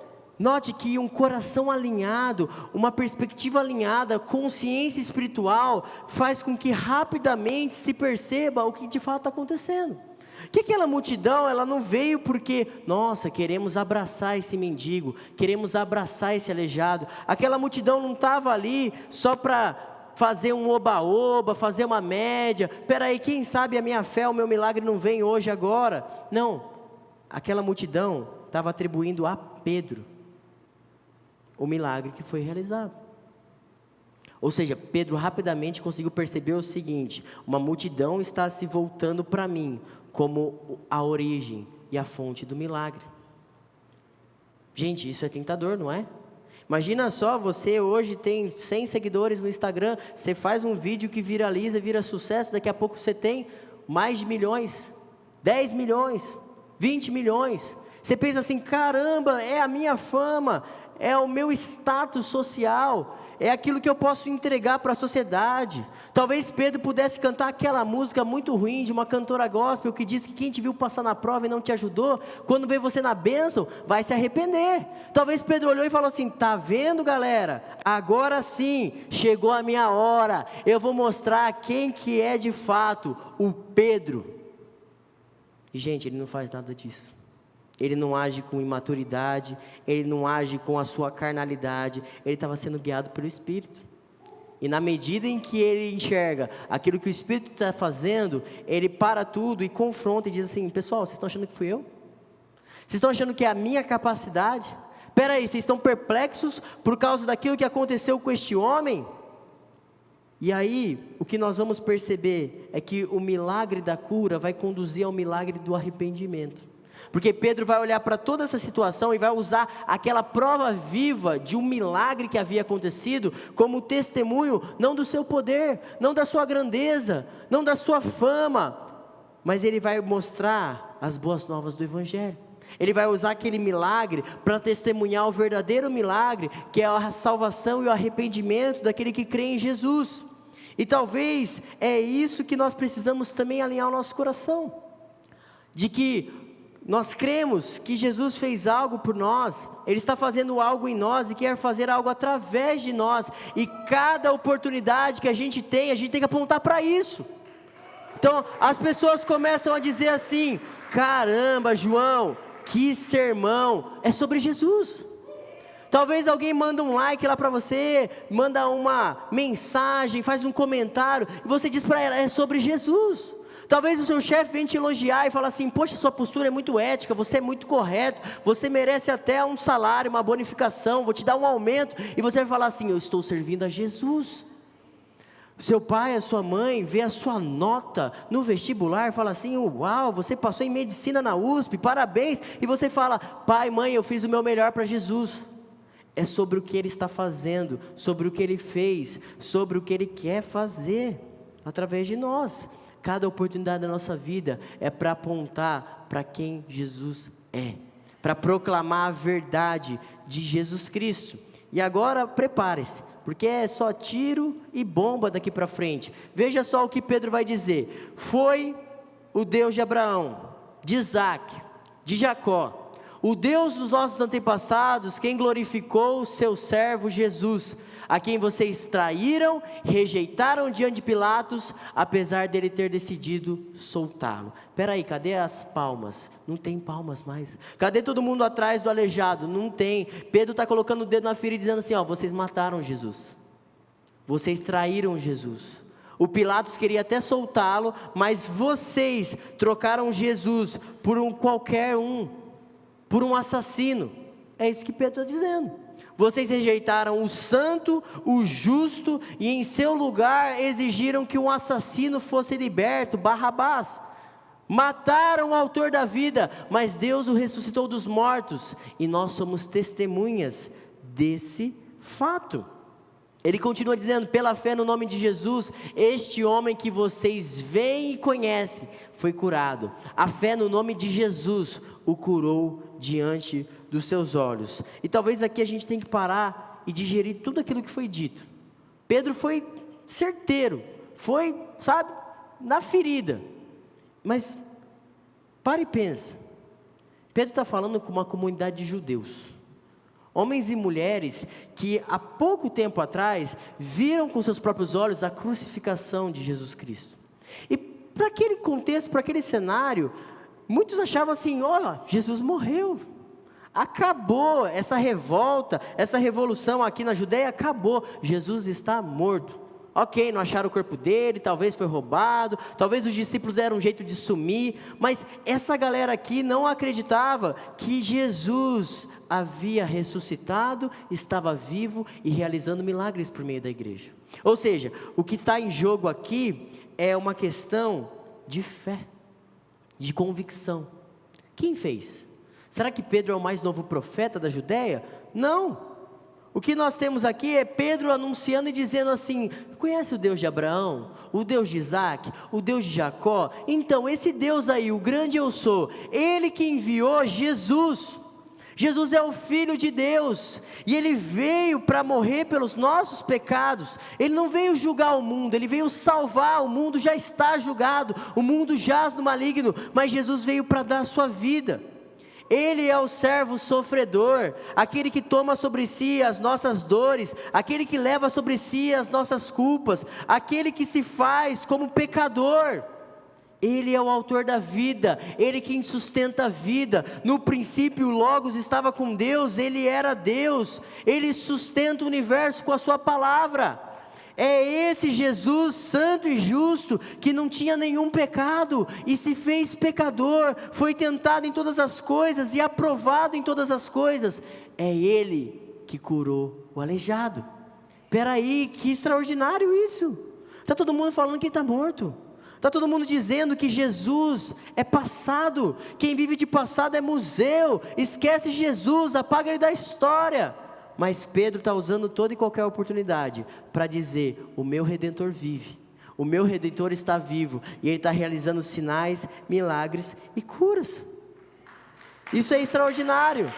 Note que um coração alinhado, uma perspectiva alinhada, consciência espiritual, faz com que rapidamente se perceba o que de fato está acontecendo. Que aquela multidão, ela não veio porque, nossa, queremos abraçar esse mendigo, queremos abraçar esse aleijado. Aquela multidão não estava ali só para fazer um oba-oba, fazer uma média. Espera aí, quem sabe a minha fé, o meu milagre não vem hoje, agora. Não, aquela multidão estava atribuindo a Pedro o milagre que foi realizado. Ou seja, Pedro rapidamente conseguiu perceber o seguinte: uma multidão está se voltando para mim, como a origem e a fonte do milagre. Gente, isso é tentador, não é? Imagina só, você hoje tem 100 seguidores no Instagram, você faz um vídeo que viraliza, vira sucesso, daqui a pouco você tem mais de milhões, 10 milhões, 20 milhões, você pensa assim: caramba, é a minha fama, é o meu status social, é aquilo que eu posso entregar para a sociedade. Talvez Pedro pudesse cantar aquela música muito ruim de uma cantora gospel que diz que quem te viu passar na prova e não te ajudou, quando vê você na bênção, vai se arrepender. Talvez Pedro olhou e falou assim: tá vendo, galera? Agora sim, chegou a minha hora, eu vou mostrar quem que é de fato o Pedro. E gente, ele não faz nada disso. Ele não age com imaturidade, ele não age com a sua carnalidade, ele estava sendo guiado pelo Espírito. E na medida em que ele enxerga aquilo que o Espírito está fazendo, ele para tudo e confronta e diz assim: pessoal, vocês estão achando que fui eu? Vocês estão achando que é a minha capacidade? Espera aí, vocês estão perplexos por causa daquilo que aconteceu com este homem? E aí, o que nós vamos perceber é que o milagre da cura vai conduzir ao milagre do arrependimento. Porque Pedro vai olhar para toda essa situação e vai usar aquela prova viva de um milagre que havia acontecido como testemunho, não do seu poder, não da sua grandeza, não da sua fama, mas ele vai mostrar as boas novas do Evangelho. Ele vai usar aquele milagre para testemunhar o verdadeiro milagre, que é a salvação e o arrependimento daquele que crê em Jesus. E talvez é isso que nós precisamos também alinhar o nosso coração, de que nós cremos que Jesus fez algo por nós, Ele está fazendo algo em nós e quer fazer algo através de nós, e cada oportunidade que a gente tem que apontar para isso. Então as pessoas começam a dizer assim: caramba, João, que sermão, é sobre Jesus. Talvez alguém manda um like lá para você, manda uma mensagem, faz um comentário, e você diz para ela: é sobre Jesus. Talvez o seu chefe venha te elogiar e fala assim: poxa, sua postura é muito ética, você é muito correto, você merece até um salário, uma bonificação, vou te dar um aumento, e você vai falar assim: eu estou servindo a Jesus. Seu pai, a sua mãe, vê a sua nota no vestibular e fala assim: uau, você passou em medicina na USP, parabéns, e você fala: pai, mãe, eu fiz o meu melhor para Jesus. É sobre o que Ele está fazendo, sobre o que Ele fez, sobre o que Ele quer fazer através de nós. Cada oportunidade da nossa vida é para apontar para quem Jesus é, para proclamar a verdade de Jesus Cristo. E agora prepare-se, porque é só tiro e bomba daqui para frente. Veja só o que Pedro vai dizer: foi o Deus de Abraão, de Isaac, de Jacó, o Deus dos nossos antepassados, quem glorificou o seu servo Jesus, a quem vocês traíram, rejeitaram diante de Pilatos, apesar dele ter decidido soltá-lo. Espera aí, cadê as palmas? Não tem palmas mais. Cadê todo mundo atrás do aleijado? Não tem. Pedro está colocando o dedo na ferida e dizendo assim: ó, vocês mataram Jesus, vocês traíram Jesus. O Pilatos queria até soltá-lo, mas vocês trocaram Jesus por qualquer um, por um assassino. É isso que Pedro está dizendo. Vocês rejeitaram o santo, o justo, e em seu lugar exigiram que um assassino fosse liberto, Barrabás. Mataram o autor da vida, mas Deus o ressuscitou dos mortos, e nós somos testemunhas desse fato. Ele continua dizendo: pela fé no nome de Jesus, este homem que vocês veem e conhecem, foi curado. A fé no nome de Jesus o curou diante dos seus olhos. E talvez aqui a gente tenha que parar e digerir tudo aquilo que foi dito. Pedro foi certeiro, foi, sabe, na ferida. Mas, para e pensa. Pedro está falando com uma comunidade de judeus, homens e mulheres que há pouco tempo atrás viram com seus próprios olhos a crucificação de Jesus Cristo. E para aquele contexto, para aquele cenário, muitos achavam assim: olha, Jesus morreu, acabou essa revolta, essa revolução aqui na Judeia, acabou, Jesus está morto. Ok, não acharam o corpo dele, talvez foi roubado, talvez os discípulos deram um jeito de sumir, mas essa galera aqui não acreditava que Jesus havia ressuscitado, estava vivo e realizando milagres por meio da igreja. Ou seja, o que está em jogo aqui é uma questão de fé, de convicção. Quem fez? Será que Pedro é o mais novo profeta da Judeia? Não. O que nós temos aqui é Pedro anunciando e dizendo assim: conhece o Deus de Abraão, o Deus de Isaac, o Deus de Jacó? Então esse Deus aí, o grande eu sou, Ele que enviou Jesus. Jesus é o Filho de Deus, e Ele veio para morrer pelos nossos pecados. Ele não veio julgar o mundo, Ele veio salvar. O mundo já está julgado, o mundo jaz no maligno, mas Jesus veio para dar a sua vida. Ele é o servo sofredor, aquele que toma sobre si as nossas dores, aquele que leva sobre si as nossas culpas, aquele que se faz como pecador. Ele é o autor da vida, Ele quem sustenta a vida. No princípio o Logos estava com Deus, Ele era Deus, Ele sustenta o universo com a sua palavra. É esse Jesus santo e justo, que não tinha nenhum pecado, e se fez pecador, foi tentado em todas as coisas, e aprovado em todas as coisas. É Ele que curou o aleijado. Peraí, que extraordinário isso! Está todo mundo falando que Ele está morto. Está todo mundo dizendo que Jesus é passado, quem vive de passado é museu, esquece Jesus, apaga Ele da história. Mas Pedro está usando toda e qualquer oportunidade para dizer: o meu Redentor vive, o meu Redentor está vivo, e Ele está realizando sinais, milagres e curas. Isso é extraordinário.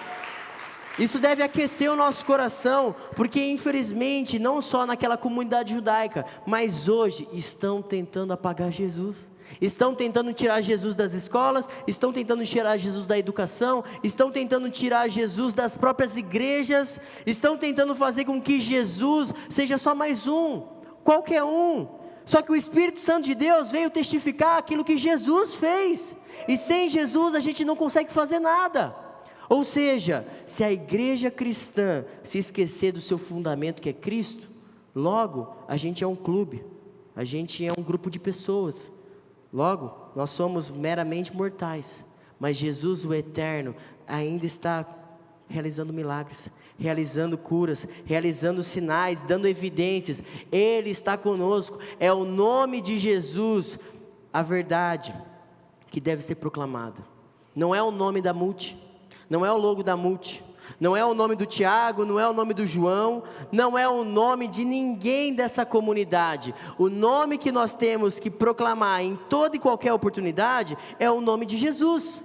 Isso deve aquecer o nosso coração, porque infelizmente, não só naquela comunidade judaica, mas hoje estão tentando apagar Jesus, estão tentando tirar Jesus das escolas, estão tentando tirar Jesus da educação, estão tentando tirar Jesus das próprias igrejas, estão tentando fazer com que Jesus seja só mais um, qualquer um. Só que o Espírito Santo de Deus veio testificar aquilo que Jesus fez, e sem Jesus a gente não consegue fazer nada. Ou seja, se a igreja cristã se esquecer do seu fundamento, que é Cristo, logo a gente é um clube, a gente é um grupo de pessoas, logo nós somos meramente mortais, mas Jesus, o Eterno, ainda está realizando milagres, realizando curas, realizando sinais, dando evidências. Ele está conosco. É o nome de Jesus, a verdade que deve ser proclamada. Não é o nome da multi, não é o logo da multi, não é o nome do Tiago, não é o nome do João, não é o nome de ninguém dessa comunidade. O nome que nós temos que proclamar em toda e qualquer oportunidade é o nome de Jesus.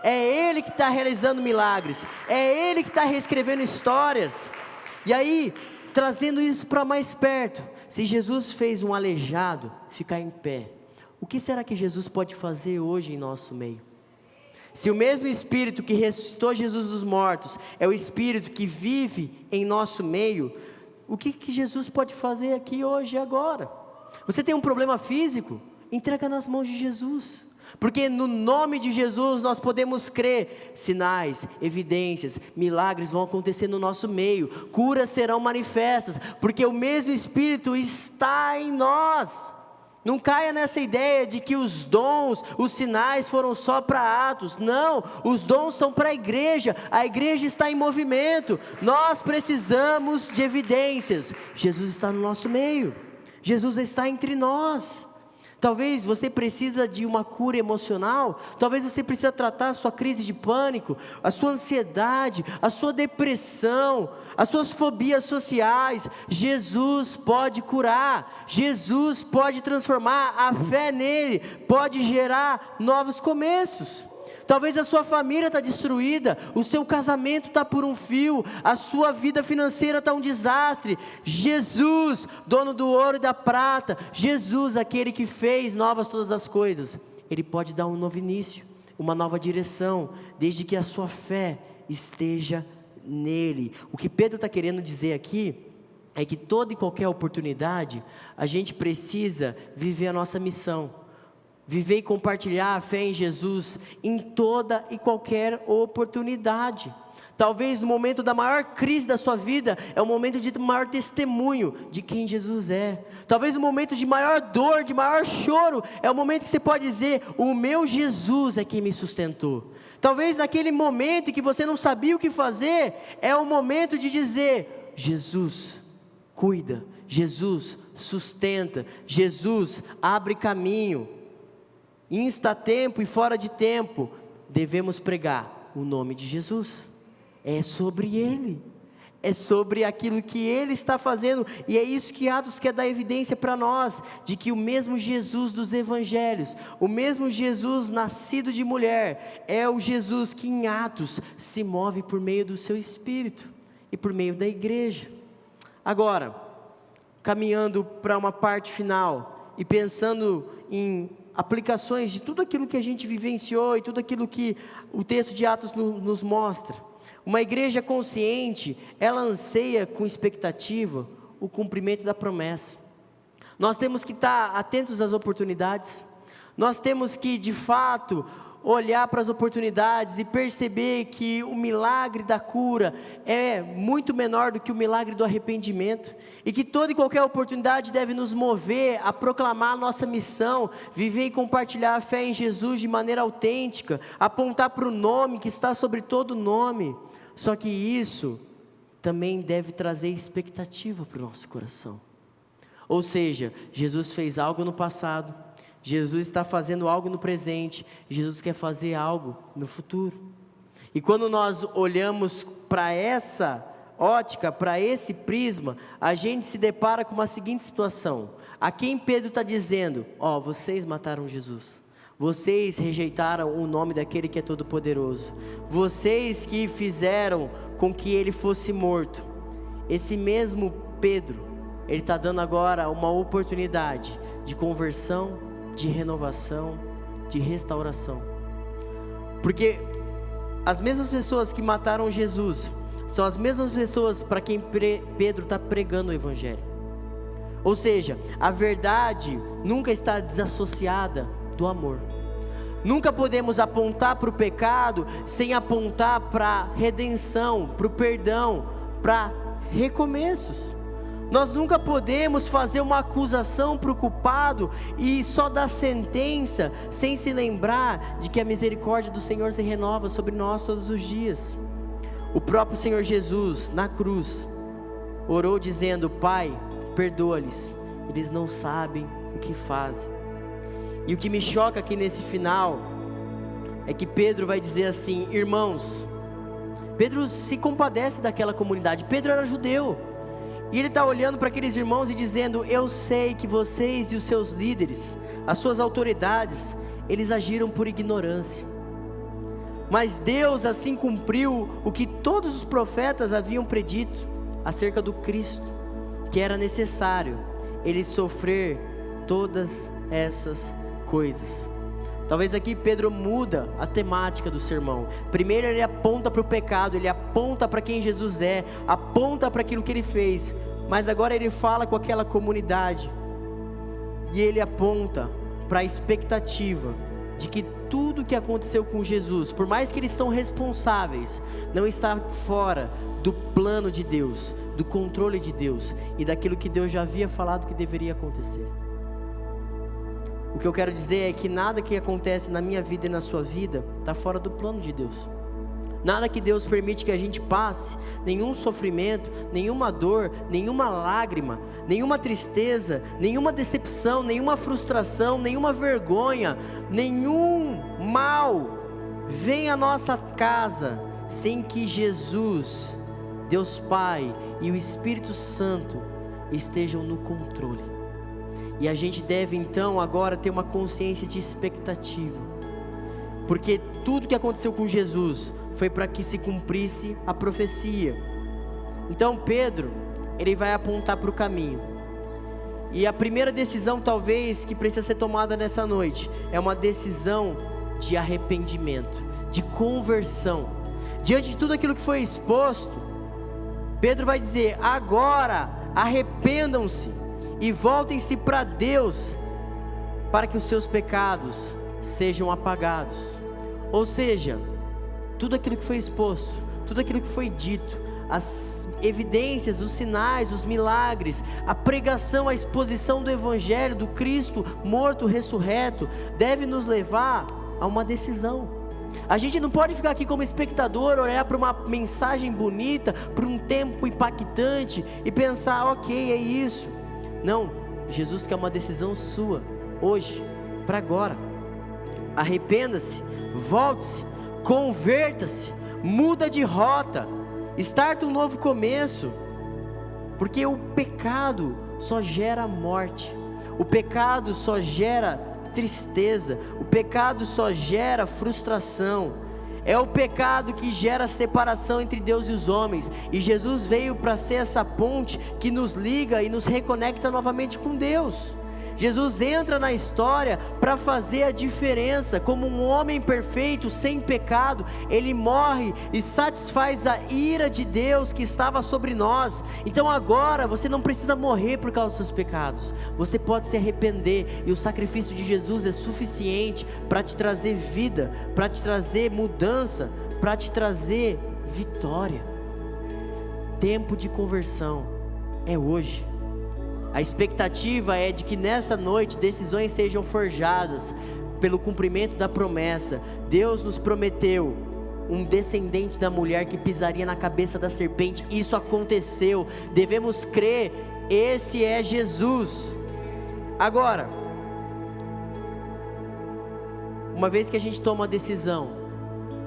É Ele que está realizando milagres, é Ele que está reescrevendo histórias. E aí, trazendo isso para mais perto, se Jesus fez um aleijado ficar em pé, o que será que Jesus pode fazer hoje em nosso meio? Se o mesmo Espírito que ressuscitou Jesus dos mortos é o Espírito que vive em nosso meio, o que Jesus pode fazer aqui hoje e agora? Você tem um problema físico? Entrega nas mãos de Jesus, porque no nome de Jesus nós podemos crer. Sinais, evidências, milagres vão acontecer no nosso meio, curas serão manifestas, porque o mesmo Espírito está em nós. Não caia nessa ideia de que os dons, os sinais foram só para Atos. Não, os dons são para a igreja está em movimento. Nós precisamos de evidências. Jesus está no nosso meio, Jesus está entre nós. Talvez você precisa de uma cura emocional, talvez você precisa tratar a sua crise de pânico, a sua ansiedade, a sua depressão, as suas fobias sociais. Jesus pode curar, Jesus pode transformar, a fé nele pode gerar novos começos. Talvez a sua família está destruída, o seu casamento está por um fio, a sua vida financeira está um desastre. Jesus, dono do ouro e da prata, Jesus, aquele que fez novas todas as coisas, Ele pode dar um novo início, uma nova direção, desde que a sua fé esteja nele. O que Pedro está querendo dizer aqui é que toda e qualquer oportunidade a gente precisa viver a nossa missão, viver e compartilhar a fé em Jesus em toda e qualquer oportunidade. Talvez no momento da maior crise da sua vida, é o momento de maior testemunho de quem Jesus é. Talvez no momento de maior dor, de maior choro, é o momento que você pode dizer: o meu Jesus é quem me sustentou. Talvez naquele momento em que você não sabia o que fazer, é o momento de dizer: Jesus cuida, Jesus sustenta, Jesus abre caminho. Insta-tempo e fora de tempo, devemos pregar o nome de Jesus. É sobre Ele, é sobre aquilo que Ele está fazendo, e é isso que Atos quer dar evidência para nós, de que o mesmo Jesus dos Evangelhos, o mesmo Jesus nascido de mulher, é o Jesus que em Atos se move por meio do seu Espírito, e por meio da igreja. Agora, caminhando para uma parte final, e pensando em aplicações de tudo aquilo que a gente vivenciou, e tudo aquilo que o texto de Atos nos mostra, uma igreja consciente, ela anseia com expectativa o cumprimento da promessa. Nós temos que estar atentos às oportunidades, nós temos que de fato olhar para as oportunidades e perceber que o milagre da cura é muito menor do que o milagre do arrependimento, e que toda e qualquer oportunidade deve nos mover a proclamar a nossa missão, viver e compartilhar a fé em Jesus de maneira autêntica, apontar para o nome que está sobre todo nome. Só que isso também deve trazer expectativa para o nosso coração. Ou seja, Jesus fez algo no passado, Jesus está fazendo algo no presente, Jesus quer fazer algo no futuro. E quando nós olhamos para essa ótica, para esse prisma, a gente se depara com uma seguinte situação: a quem Pedro está dizendo, vocês mataram Jesus, vocês rejeitaram o nome daquele que é todo poderoso, vocês que fizeram com que ele fosse morto. Esse mesmo Pedro, ele está dando agora uma oportunidade de conversão, de renovação, de restauração, porque as mesmas pessoas que mataram Jesus, são as mesmas pessoas para quem Pedro está pregando o Evangelho. Ou seja, a verdade nunca está desassociada do amor. Nunca podemos apontar para o pecado sem apontar para a redenção, para o perdão, para recomeços. Nós nunca podemos fazer uma acusação para o culpado e só dar sentença sem se lembrar de que a misericórdia do Senhor se renova sobre nós todos os dias. O próprio Senhor Jesus, na cruz, orou dizendo: Pai, perdoa-lhes, eles não sabem o que fazem. E o que me choca aqui nesse final é que Pedro vai dizer assim: irmãos, Pedro se compadece daquela comunidade. Pedro era judeu, e ele está olhando para aqueles irmãos e dizendo: eu sei que vocês e os seus líderes, as suas autoridades, eles agiram por ignorância, mas Deus assim cumpriu o que todos os profetas haviam predito acerca do Cristo, que era necessário ele sofrer todas essas coisas. Talvez aqui Pedro muda a temática do sermão. Primeiro ele aponta para o pecado, ele aponta para quem Jesus é, aponta para aquilo que ele fez, mas agora ele fala com aquela comunidade, e ele aponta para a expectativa de que tudo que aconteceu com Jesus, por mais que eles são responsáveis, não está fora do plano de Deus, do controle de Deus, e daquilo que Deus já havia falado que deveria acontecer. O que eu quero dizer é que nada que acontece na minha vida e na sua vida está fora do plano de Deus. Nada que Deus permite que a gente passe, nenhum sofrimento, nenhuma dor, nenhuma lágrima, nenhuma tristeza, nenhuma decepção, nenhuma frustração, nenhuma vergonha, nenhum mal vem à nossa casa sem que Jesus, Deus Pai e o Espírito Santo estejam no controle. E a gente deve então agora ter uma consciência de expectativa, porque tudo que aconteceu com Jesus foi para que se cumprisse a profecia. Então Pedro, ele vai apontar para o caminho, e a primeira decisão talvez que precisa ser tomada nessa noite, é uma decisão de arrependimento, de conversão. Diante de tudo aquilo que foi exposto, Pedro vai dizer: agora arrependam-se e voltem-se para Deus, para que os seus pecados sejam apagados. Ou seja, tudo aquilo que foi exposto, tudo aquilo que foi dito, as evidências, os sinais, os milagres, a pregação, a exposição do Evangelho, do Cristo morto, ressurreto, deve nos levar a uma decisão. A gente não pode ficar aqui como espectador, olhar para uma mensagem bonita, para um tempo impactante e pensar: ok, é isso. Não, Jesus quer uma decisão sua, hoje, para agora. Arrependa-se, volte-se, converta-se, muda de rota starta um novo começo, porque o pecado só gera morte, o pecado só gera tristeza, o pecado só gera frustração, é o pecado que gera separação entre Deus e os homens, e Jesus veio para ser essa ponte que nos liga e nos reconecta novamente com Deus. Jesus entra na história para fazer a diferença. Como um homem perfeito, sem pecado, Ele morre e satisfaz a ira de Deus que estava sobre nós. Então agora você não precisa morrer por causa dos seus pecados, você pode se arrepender, e o sacrifício de Jesus é suficiente para te trazer vida, para te trazer mudança, para te trazer vitória. Tempo de conversão é hoje. A expectativa é de que nessa noite decisões sejam forjadas pelo cumprimento da promessa. Deus nos prometeu um descendente da mulher que pisaria na cabeça da serpente. Isso aconteceu, devemos crer, esse é Jesus. Agora, uma vez que a gente toma a decisão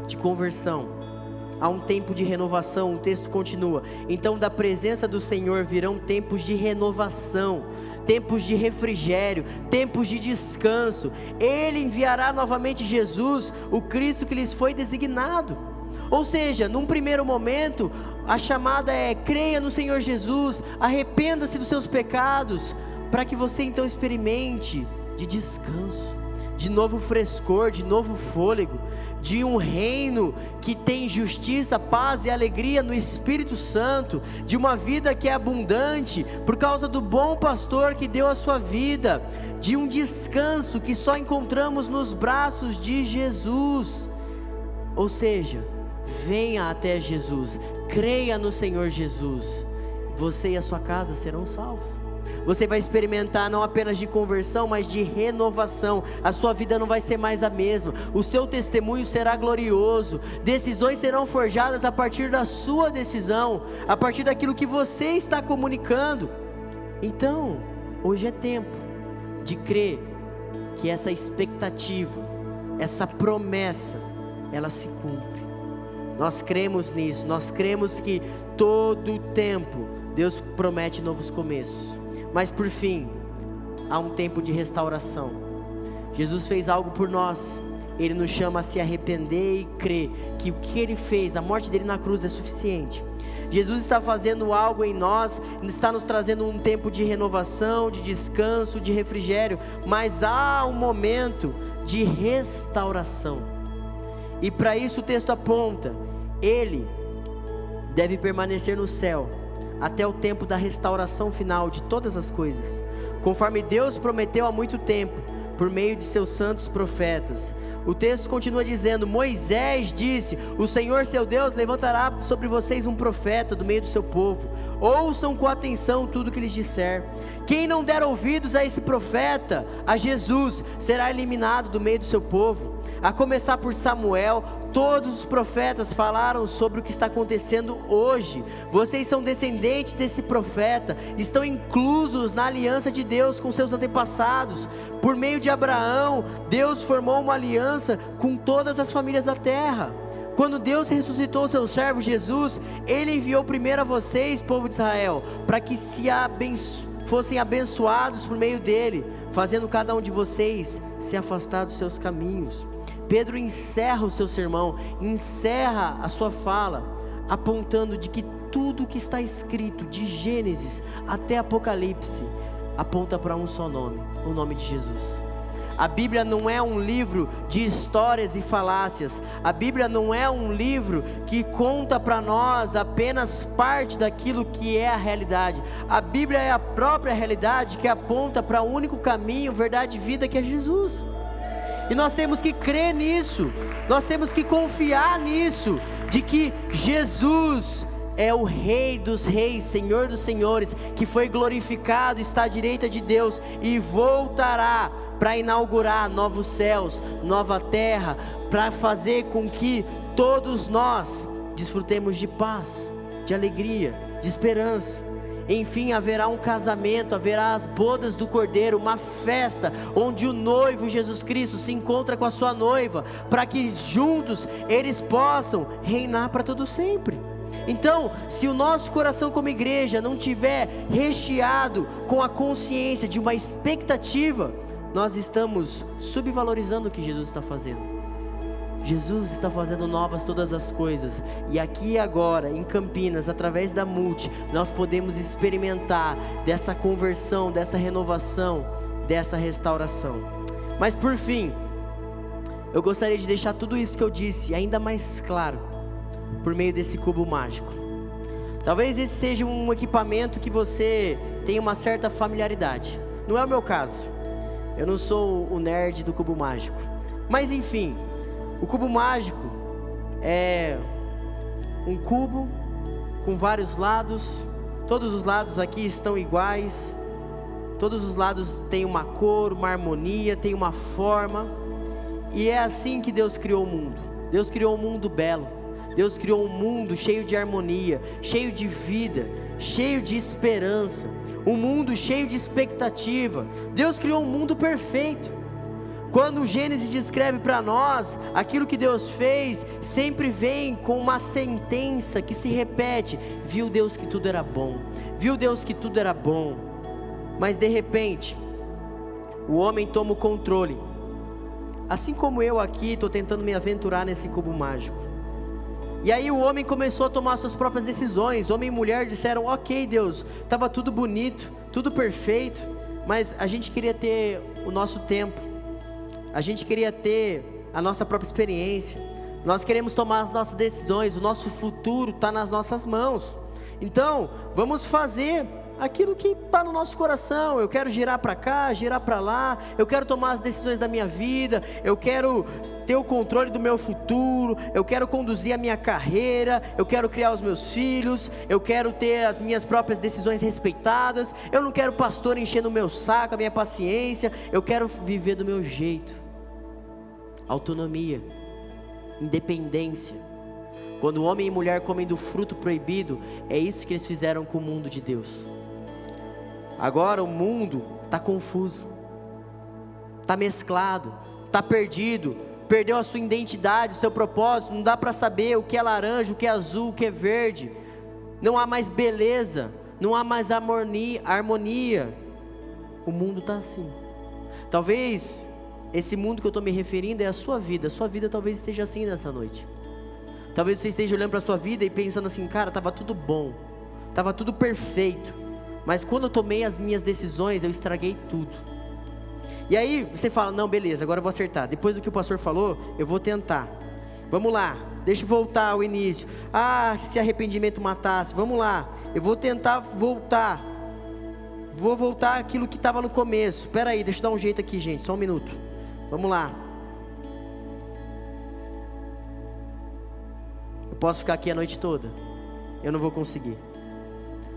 de conversão, há um tempo de renovação. O texto continua: então da presença do Senhor virão tempos de renovação, tempos de refrigério, tempos de descanso. Ele enviará novamente Jesus, o Cristo que lhes foi designado. Ou seja, num primeiro momento, a chamada é: creia no Senhor Jesus, arrependa-se dos seus pecados, para que você então experimente de descanso, de novo frescor, de novo fôlego, de um reino que tem justiça, paz e alegria no Espírito Santo, de uma vida que é abundante por causa do bom pastor que deu a sua vida, de um descanso que só encontramos nos braços de Jesus. Ou seja, venha até Jesus, creia no Senhor Jesus, você e a sua casa serão salvos. Você vai experimentar não apenas de conversão, mas de renovação. A sua vida não vai ser mais a mesma, o seu testemunho será glorioso, decisões serão forjadas a partir da sua decisão, a partir daquilo que você está comunicando. Então, hoje é tempo de crer que essa expectativa, essa promessa, ela se cumpre. Nós cremos nisso, nós cremos que todo o tempo Deus promete novos começos. Mas por fim, há um tempo de restauração. Jesus fez algo por nós, Ele nos chama a se arrepender e crer que o que Ele fez, a morte dele na cruz é suficiente. Jesus está fazendo algo em nós, está nos trazendo um tempo de renovação, de descanso, de refrigério, mas há um momento de restauração, e para isso o texto aponta: Ele deve permanecer no céu até o tempo da restauração final de todas as coisas, conforme Deus prometeu há muito tempo, por meio de seus santos profetas. O texto continua dizendo: Moisés disse: o Senhor seu Deus levantará sobre vocês um profeta do meio do seu povo, ouçam com atenção tudo que lhes disser. Quem não der ouvidos a esse profeta, a Jesus, será eliminado do meio do seu povo. A começar por Samuel, todos os profetas falaram sobre o que está acontecendo hoje. Vocês são descendentes desse profeta, estão inclusos na aliança de Deus com seus antepassados. Por meio de Abraão, Deus formou uma aliança com todas as famílias da terra. Quando Deus ressuscitou seu servo Jesus, Ele enviou primeiro a vocês, povo de Israel, para que fossem abençoados por meio dele, fazendo cada um de vocês se afastar dos seus caminhos. Pedro encerra o seu sermão, encerra a sua fala, apontando de que tudo o que está escrito, de Gênesis até Apocalipse, aponta para um só nome, o nome de Jesus. A Bíblia não é um livro de histórias e falácias. A Bíblia não é um livro que conta para nós apenas parte daquilo que é a realidade. A Bíblia é a própria realidade que aponta para o único caminho, verdade e vida, que é Jesus. E nós temos que crer nisso, nós temos que confiar nisso, de que Jesus é o Rei dos reis, Senhor dos senhores, que foi glorificado, está à direita de Deus e voltará para inaugurar novos céus, nova terra, para fazer com que todos nós desfrutemos de paz, de alegria, de esperança. Enfim, haverá um casamento, haverá as bodas do Cordeiro, uma festa onde o noivo Jesus Cristo se encontra com a sua noiva, para que juntos eles possam reinar para todo sempre. Então, se o nosso coração como igreja não tiver recheado com a consciência de uma expectativa, nós estamos subvalorizando o que Jesus está fazendo. Jesus está fazendo novas todas as coisas, e aqui e agora, em Campinas, através da Multi, nós podemos experimentar dessa conversão, dessa renovação, dessa restauração. Mas por fim, eu gostaria de deixar tudo isso que eu disse ainda mais claro, por meio desse cubo mágico. Talvez esse seja um equipamento que você tenha uma certa familiaridade. Não é o meu caso, eu não sou o nerd do cubo mágico, mas enfim, o cubo mágico é um cubo com vários lados, todos os lados aqui estão iguais, todos os lados têm uma cor, uma harmonia, tem uma forma, e é assim que Deus criou o mundo. Deus criou um mundo belo, Deus criou um mundo cheio de harmonia, cheio de vida, cheio de esperança, um mundo cheio de expectativa. Deus criou um mundo perfeito. Quando o Gênesis descreve para nós aquilo que Deus fez, sempre vem com uma sentença que se repete: viu Deus que tudo era bom, viu Deus que tudo era bom. Mas de repente, o homem toma o controle, assim como eu aqui estou tentando me aventurar nesse cubo mágico. E aí o homem começou a tomar suas próprias decisões. Homem e mulher disseram: ok Deus, estava tudo bonito, tudo perfeito, mas a gente queria ter o nosso tempo, a gente queria ter a nossa própria experiência, nós queremos tomar as nossas decisões, o nosso futuro está nas nossas mãos. Então vamos fazer aquilo que está no nosso coração. Eu quero girar para cá, girar para lá, eu quero tomar as decisões da minha vida, eu quero ter o controle do meu futuro, eu quero conduzir a minha carreira, eu quero criar os meus filhos, eu quero ter as minhas próprias decisões respeitadas, eu não quero pastor enchendo o meu saco, a minha paciência, eu quero viver do meu jeito. Autonomia, independência. Quando homem e mulher comem do fruto proibido, é isso que eles fizeram com o mundo de Deus. Agora o mundo está confuso, está mesclado, está perdido, perdeu a sua identidade, o seu propósito, não dá para saber o que é laranja, o que é azul, o que é verde, não há mais beleza, não há mais harmonia, o mundo está assim. Talvez esse mundo que eu estou me referindo é a sua vida talvez esteja assim nessa noite. Talvez você esteja olhando para a sua vida e pensando assim: cara, estava tudo bom, estava tudo perfeito, mas quando eu tomei as minhas decisões, eu estraguei tudo. E aí você fala: não, beleza, agora eu vou acertar, depois do que o pastor falou, eu vou tentar, vamos lá, deixa eu voltar ao início. Se arrependimento matasse, vamos lá, eu vou tentar voltar, vou voltar àquilo que estava no começo. Espera aí, deixa eu dar um jeito aqui, gente, só um minuto. Vamos lá. Eu posso ficar aqui a noite toda? Eu não vou conseguir.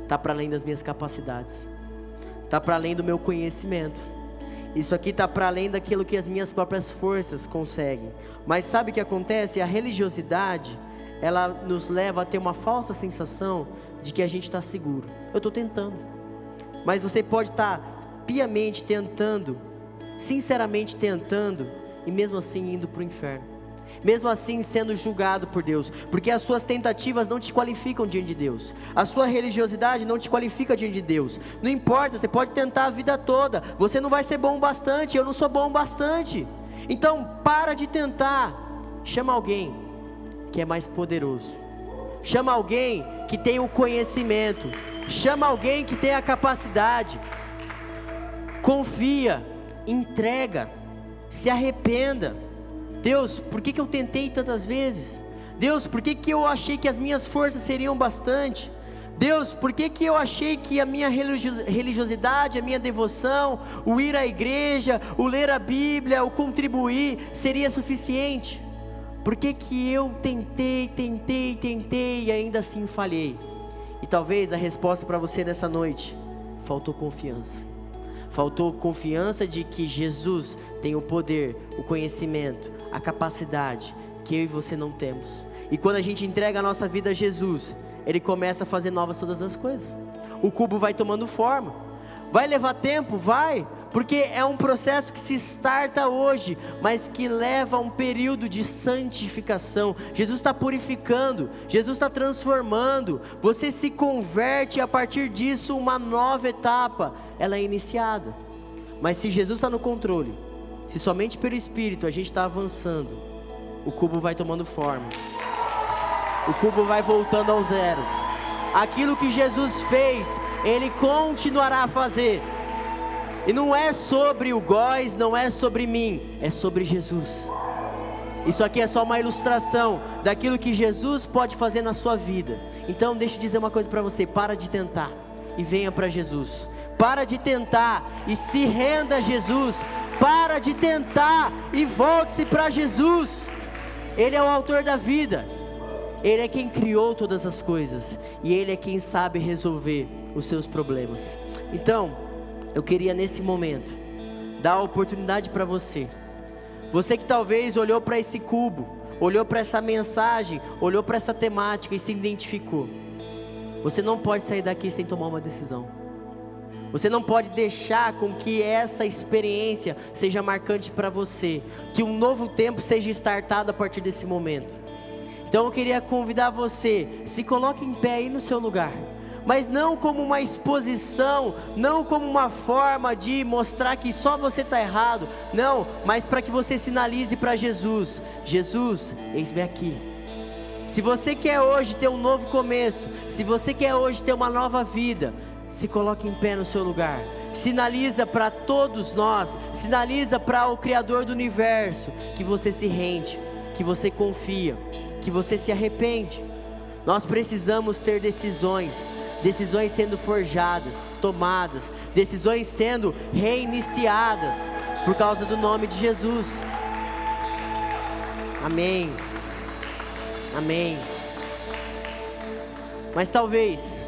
Está para além das minhas capacidades, está para além do meu conhecimento. Isso aqui está para além daquilo que as minhas próprias forças conseguem. Mas sabe o que acontece? A religiosidade, ela nos leva a ter uma falsa sensação de que a gente está seguro. Eu estou tentando, mas você pode estar piamente tentando, sinceramente tentando, e mesmo assim indo para o inferno, mesmo assim sendo julgado por Deus, porque as suas tentativas não te qualificam diante de Deus, a sua religiosidade não te qualifica diante de Deus. Não importa, você pode tentar a vida toda, você não vai ser bom o bastante, eu não sou bom o bastante. Então para de tentar, chama alguém que é mais poderoso, chama alguém que tem o conhecimento, chama alguém que tem a capacidade, confia, entrega, se arrependa. Deus, por que eu tentei tantas vezes? Deus, por que eu achei que as minhas forças seriam bastante? Deus, por que eu achei que a minha religiosidade, a minha devoção, o ir à igreja, o ler a Bíblia, o contribuir seria suficiente? Por que eu tentei e ainda assim falhei? E talvez a resposta para você nessa noite: faltou confiança. Faltou confiança de que Jesus tem o poder, o conhecimento, a capacidade que eu e você não temos. E quando a gente entrega a nossa vida a Jesus, Ele começa a fazer novas todas as coisas. O cubo vai tomando forma. Vai levar tempo? Vai. porque é um processo que se starta hoje, mas que leva a um período de santificação. Jesus está purificando, Jesus está transformando, você se converte e a partir disso uma nova etapa, ela é iniciada. Mas se Jesus está no controle, se somente pelo Espírito a gente está avançando, o cubo vai tomando forma, o cubo vai voltando ao zero. Aquilo que Jesus fez, Ele continuará a fazer. E não é sobre o Góis, não é sobre mim, é sobre Jesus. Isso aqui é só uma ilustração daquilo que Jesus pode fazer na sua vida. Então deixa eu dizer uma coisa para você: para de tentar e venha para Jesus. Para de tentar e se renda a Jesus. Para de tentar e volte-se para Jesus. Ele é o autor da vida, Ele é quem criou todas as coisas, e Ele é quem sabe resolver os seus problemas. Então eu queria nesse momento dar a oportunidade para você que talvez olhou para esse cubo, olhou para essa mensagem, olhou para essa temática e se identificou. Você não pode sair daqui sem tomar uma decisão. Você não pode deixar com que essa experiência seja marcante para você, que um novo tempo seja startado a partir desse momento. Então eu queria convidar você, se coloque em pé aí no seu lugar, mas não como uma exposição, não como uma forma de mostrar que só você está errado, não, mas para que você sinalize para Jesus: Jesus, eis-me aqui. Se você quer hoje ter um novo começo, se você quer hoje ter uma nova vida, se coloque em pé no seu lugar, sinaliza para todos nós, sinaliza para o Criador do Universo, que você se rende, que você confia, que você se arrepende. Nós precisamos ter decisões sendo forjadas, tomadas, decisões sendo reiniciadas, por causa do nome de Jesus. Amém, amém. Mas talvez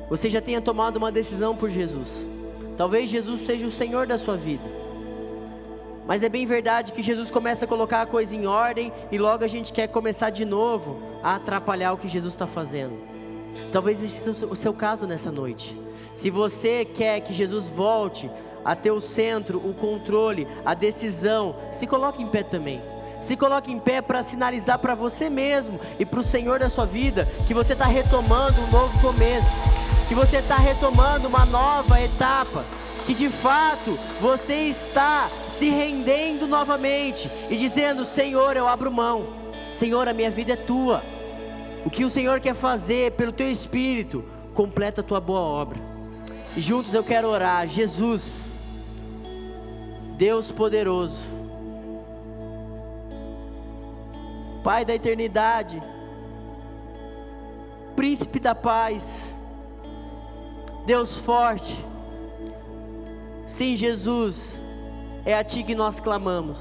você já tenha tomado uma decisão por Jesus, talvez Jesus seja o Senhor da sua vida, mas é bem verdade que Jesus começa a colocar a coisa em ordem, e logo a gente quer começar de novo a atrapalhar o que Jesus está fazendo. Talvez esse seja o seu caso nessa noite. Se você quer que Jesus volte a ter o centro, o controle, a decisão, se coloque em pé também. Se coloque em pé para sinalizar para você mesmo e para o Senhor da sua vida que você está retomando um novo começo, que você está retomando uma nova etapa, que de fato você está se rendendo novamente e dizendo: Senhor, eu abro mão, Senhor, a minha vida é tua. O que o Senhor quer fazer pelo teu Espírito, completa a tua boa obra. E juntos eu quero orar. Jesus, Deus poderoso, Pai da eternidade, Príncipe da paz, Deus forte, sim, Jesus, é a Ti que nós clamamos,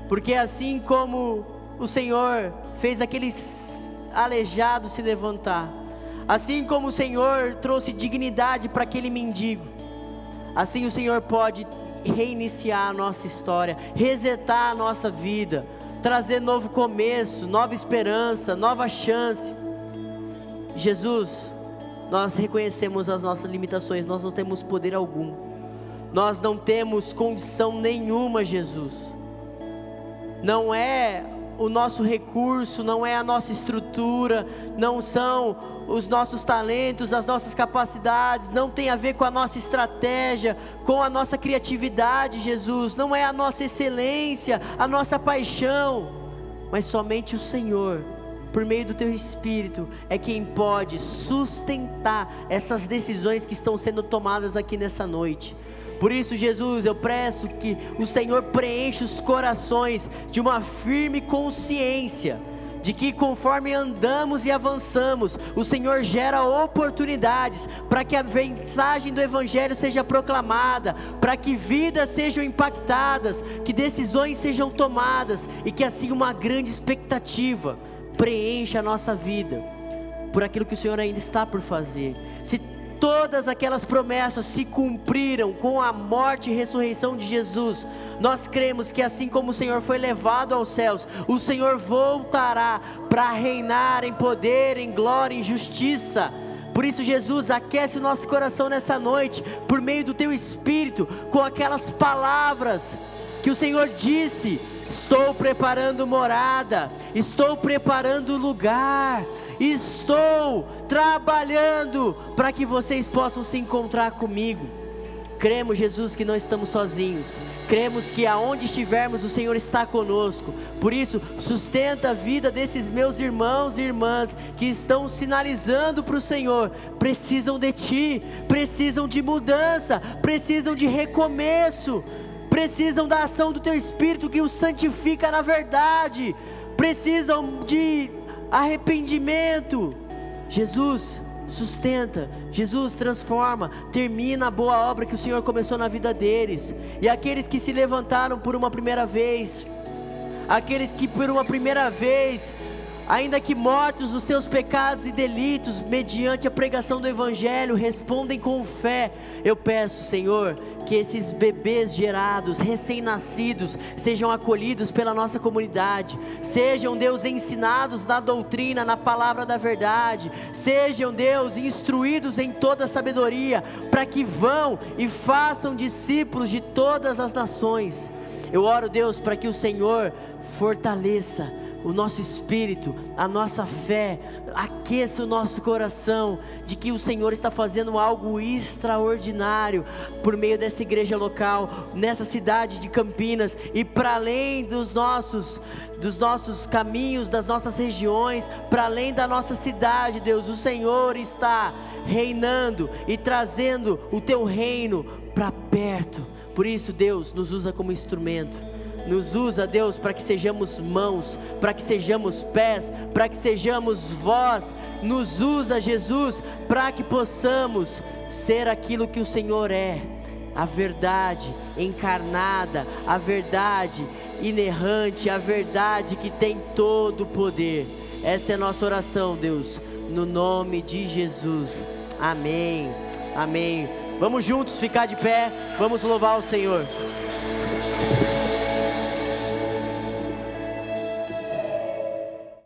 porque assim como o Senhor fez aqueles aleijado se levantar, assim como o Senhor trouxe dignidade para aquele mendigo, assim o Senhor pode reiniciar a nossa história, resetar a nossa vida, trazer novo começo, nova esperança, nova chance. Jesus, nós reconhecemos as nossas limitações, nós não temos poder algum, nós não temos condição nenhuma, Jesus. Não é o nosso recurso, não é a nossa estrutura, não são os nossos talentos, as nossas capacidades, não tem a ver com a nossa estratégia, com a nossa criatividade, Jesus, não é a nossa excelência, a nossa paixão, mas somente o Senhor, por meio do Teu Espírito, é quem pode sustentar essas decisões que estão sendo tomadas aqui nessa noite. Por isso, Jesus, eu peço que o Senhor preencha os corações de uma firme consciência de que conforme andamos e avançamos, o Senhor gera oportunidades para que a mensagem do Evangelho seja proclamada, para que vidas sejam impactadas, que decisões sejam tomadas e que assim uma grande expectativa preencha a nossa vida por aquilo que o Senhor ainda está por fazer. Se todas aquelas promessas se cumpriram com a morte e ressurreição de Jesus, nós cremos que assim como o Senhor foi levado aos céus, o Senhor voltará para reinar em poder, em glória, em justiça, Por isso, Jesus, aquece o nosso coração nessa noite, por meio do Teu Espírito, com aquelas palavras que o Senhor disse: estou preparando morada, estou preparando lugar, estou trabalhando para que vocês possam se encontrar comigo. Cremos, Jesus, que não estamos sozinhos. Cremos que aonde estivermos o Senhor está conosco. Por isso, sustenta a vida desses meus irmãos e irmãs que estão sinalizando para o Senhor. Precisam de Ti, precisam de mudança, precisam de recomeço, precisam da ação do Teu Espírito que os santifica na verdade, precisam de arrependimento. Jesus, sustenta, Jesus, transforma, termina a boa obra que o Senhor começou na vida deles. E aqueles que se levantaram por uma primeira vez, aqueles que por uma primeira vez, ainda que mortos dos seus pecados e delitos, mediante a pregação do Evangelho, respondem com fé. Eu peço, Senhor, que esses bebês gerados, recém-nascidos, sejam acolhidos pela nossa comunidade, sejam, Deus, ensinados na doutrina, na palavra da verdade, sejam, Deus, instruídos em toda a sabedoria, para que vão e façam discípulos de todas as nações. Eu oro, Deus, para que o Senhor fortaleça o nosso espírito, a nossa fé, aqueça o nosso coração, de que o Senhor está fazendo algo extraordinário, por meio dessa igreja local, nessa cidade de Campinas, e para além dos nossos caminhos, das nossas regiões, para além da nossa cidade, Deus, o Senhor está reinando, e trazendo o Teu reino para perto. Por isso, Deus, nos usa como instrumento. Nos usa, Deus, para que sejamos mãos, para que sejamos pés, para que sejamos voz. Nos usa, Jesus, para que possamos ser aquilo que o Senhor é, a verdade encarnada, a verdade inerrante, a verdade que tem todo o poder. Essa é a nossa oração, Deus, no nome de Jesus. Amém, amém. Vamos juntos ficar de pé, vamos louvar o Senhor.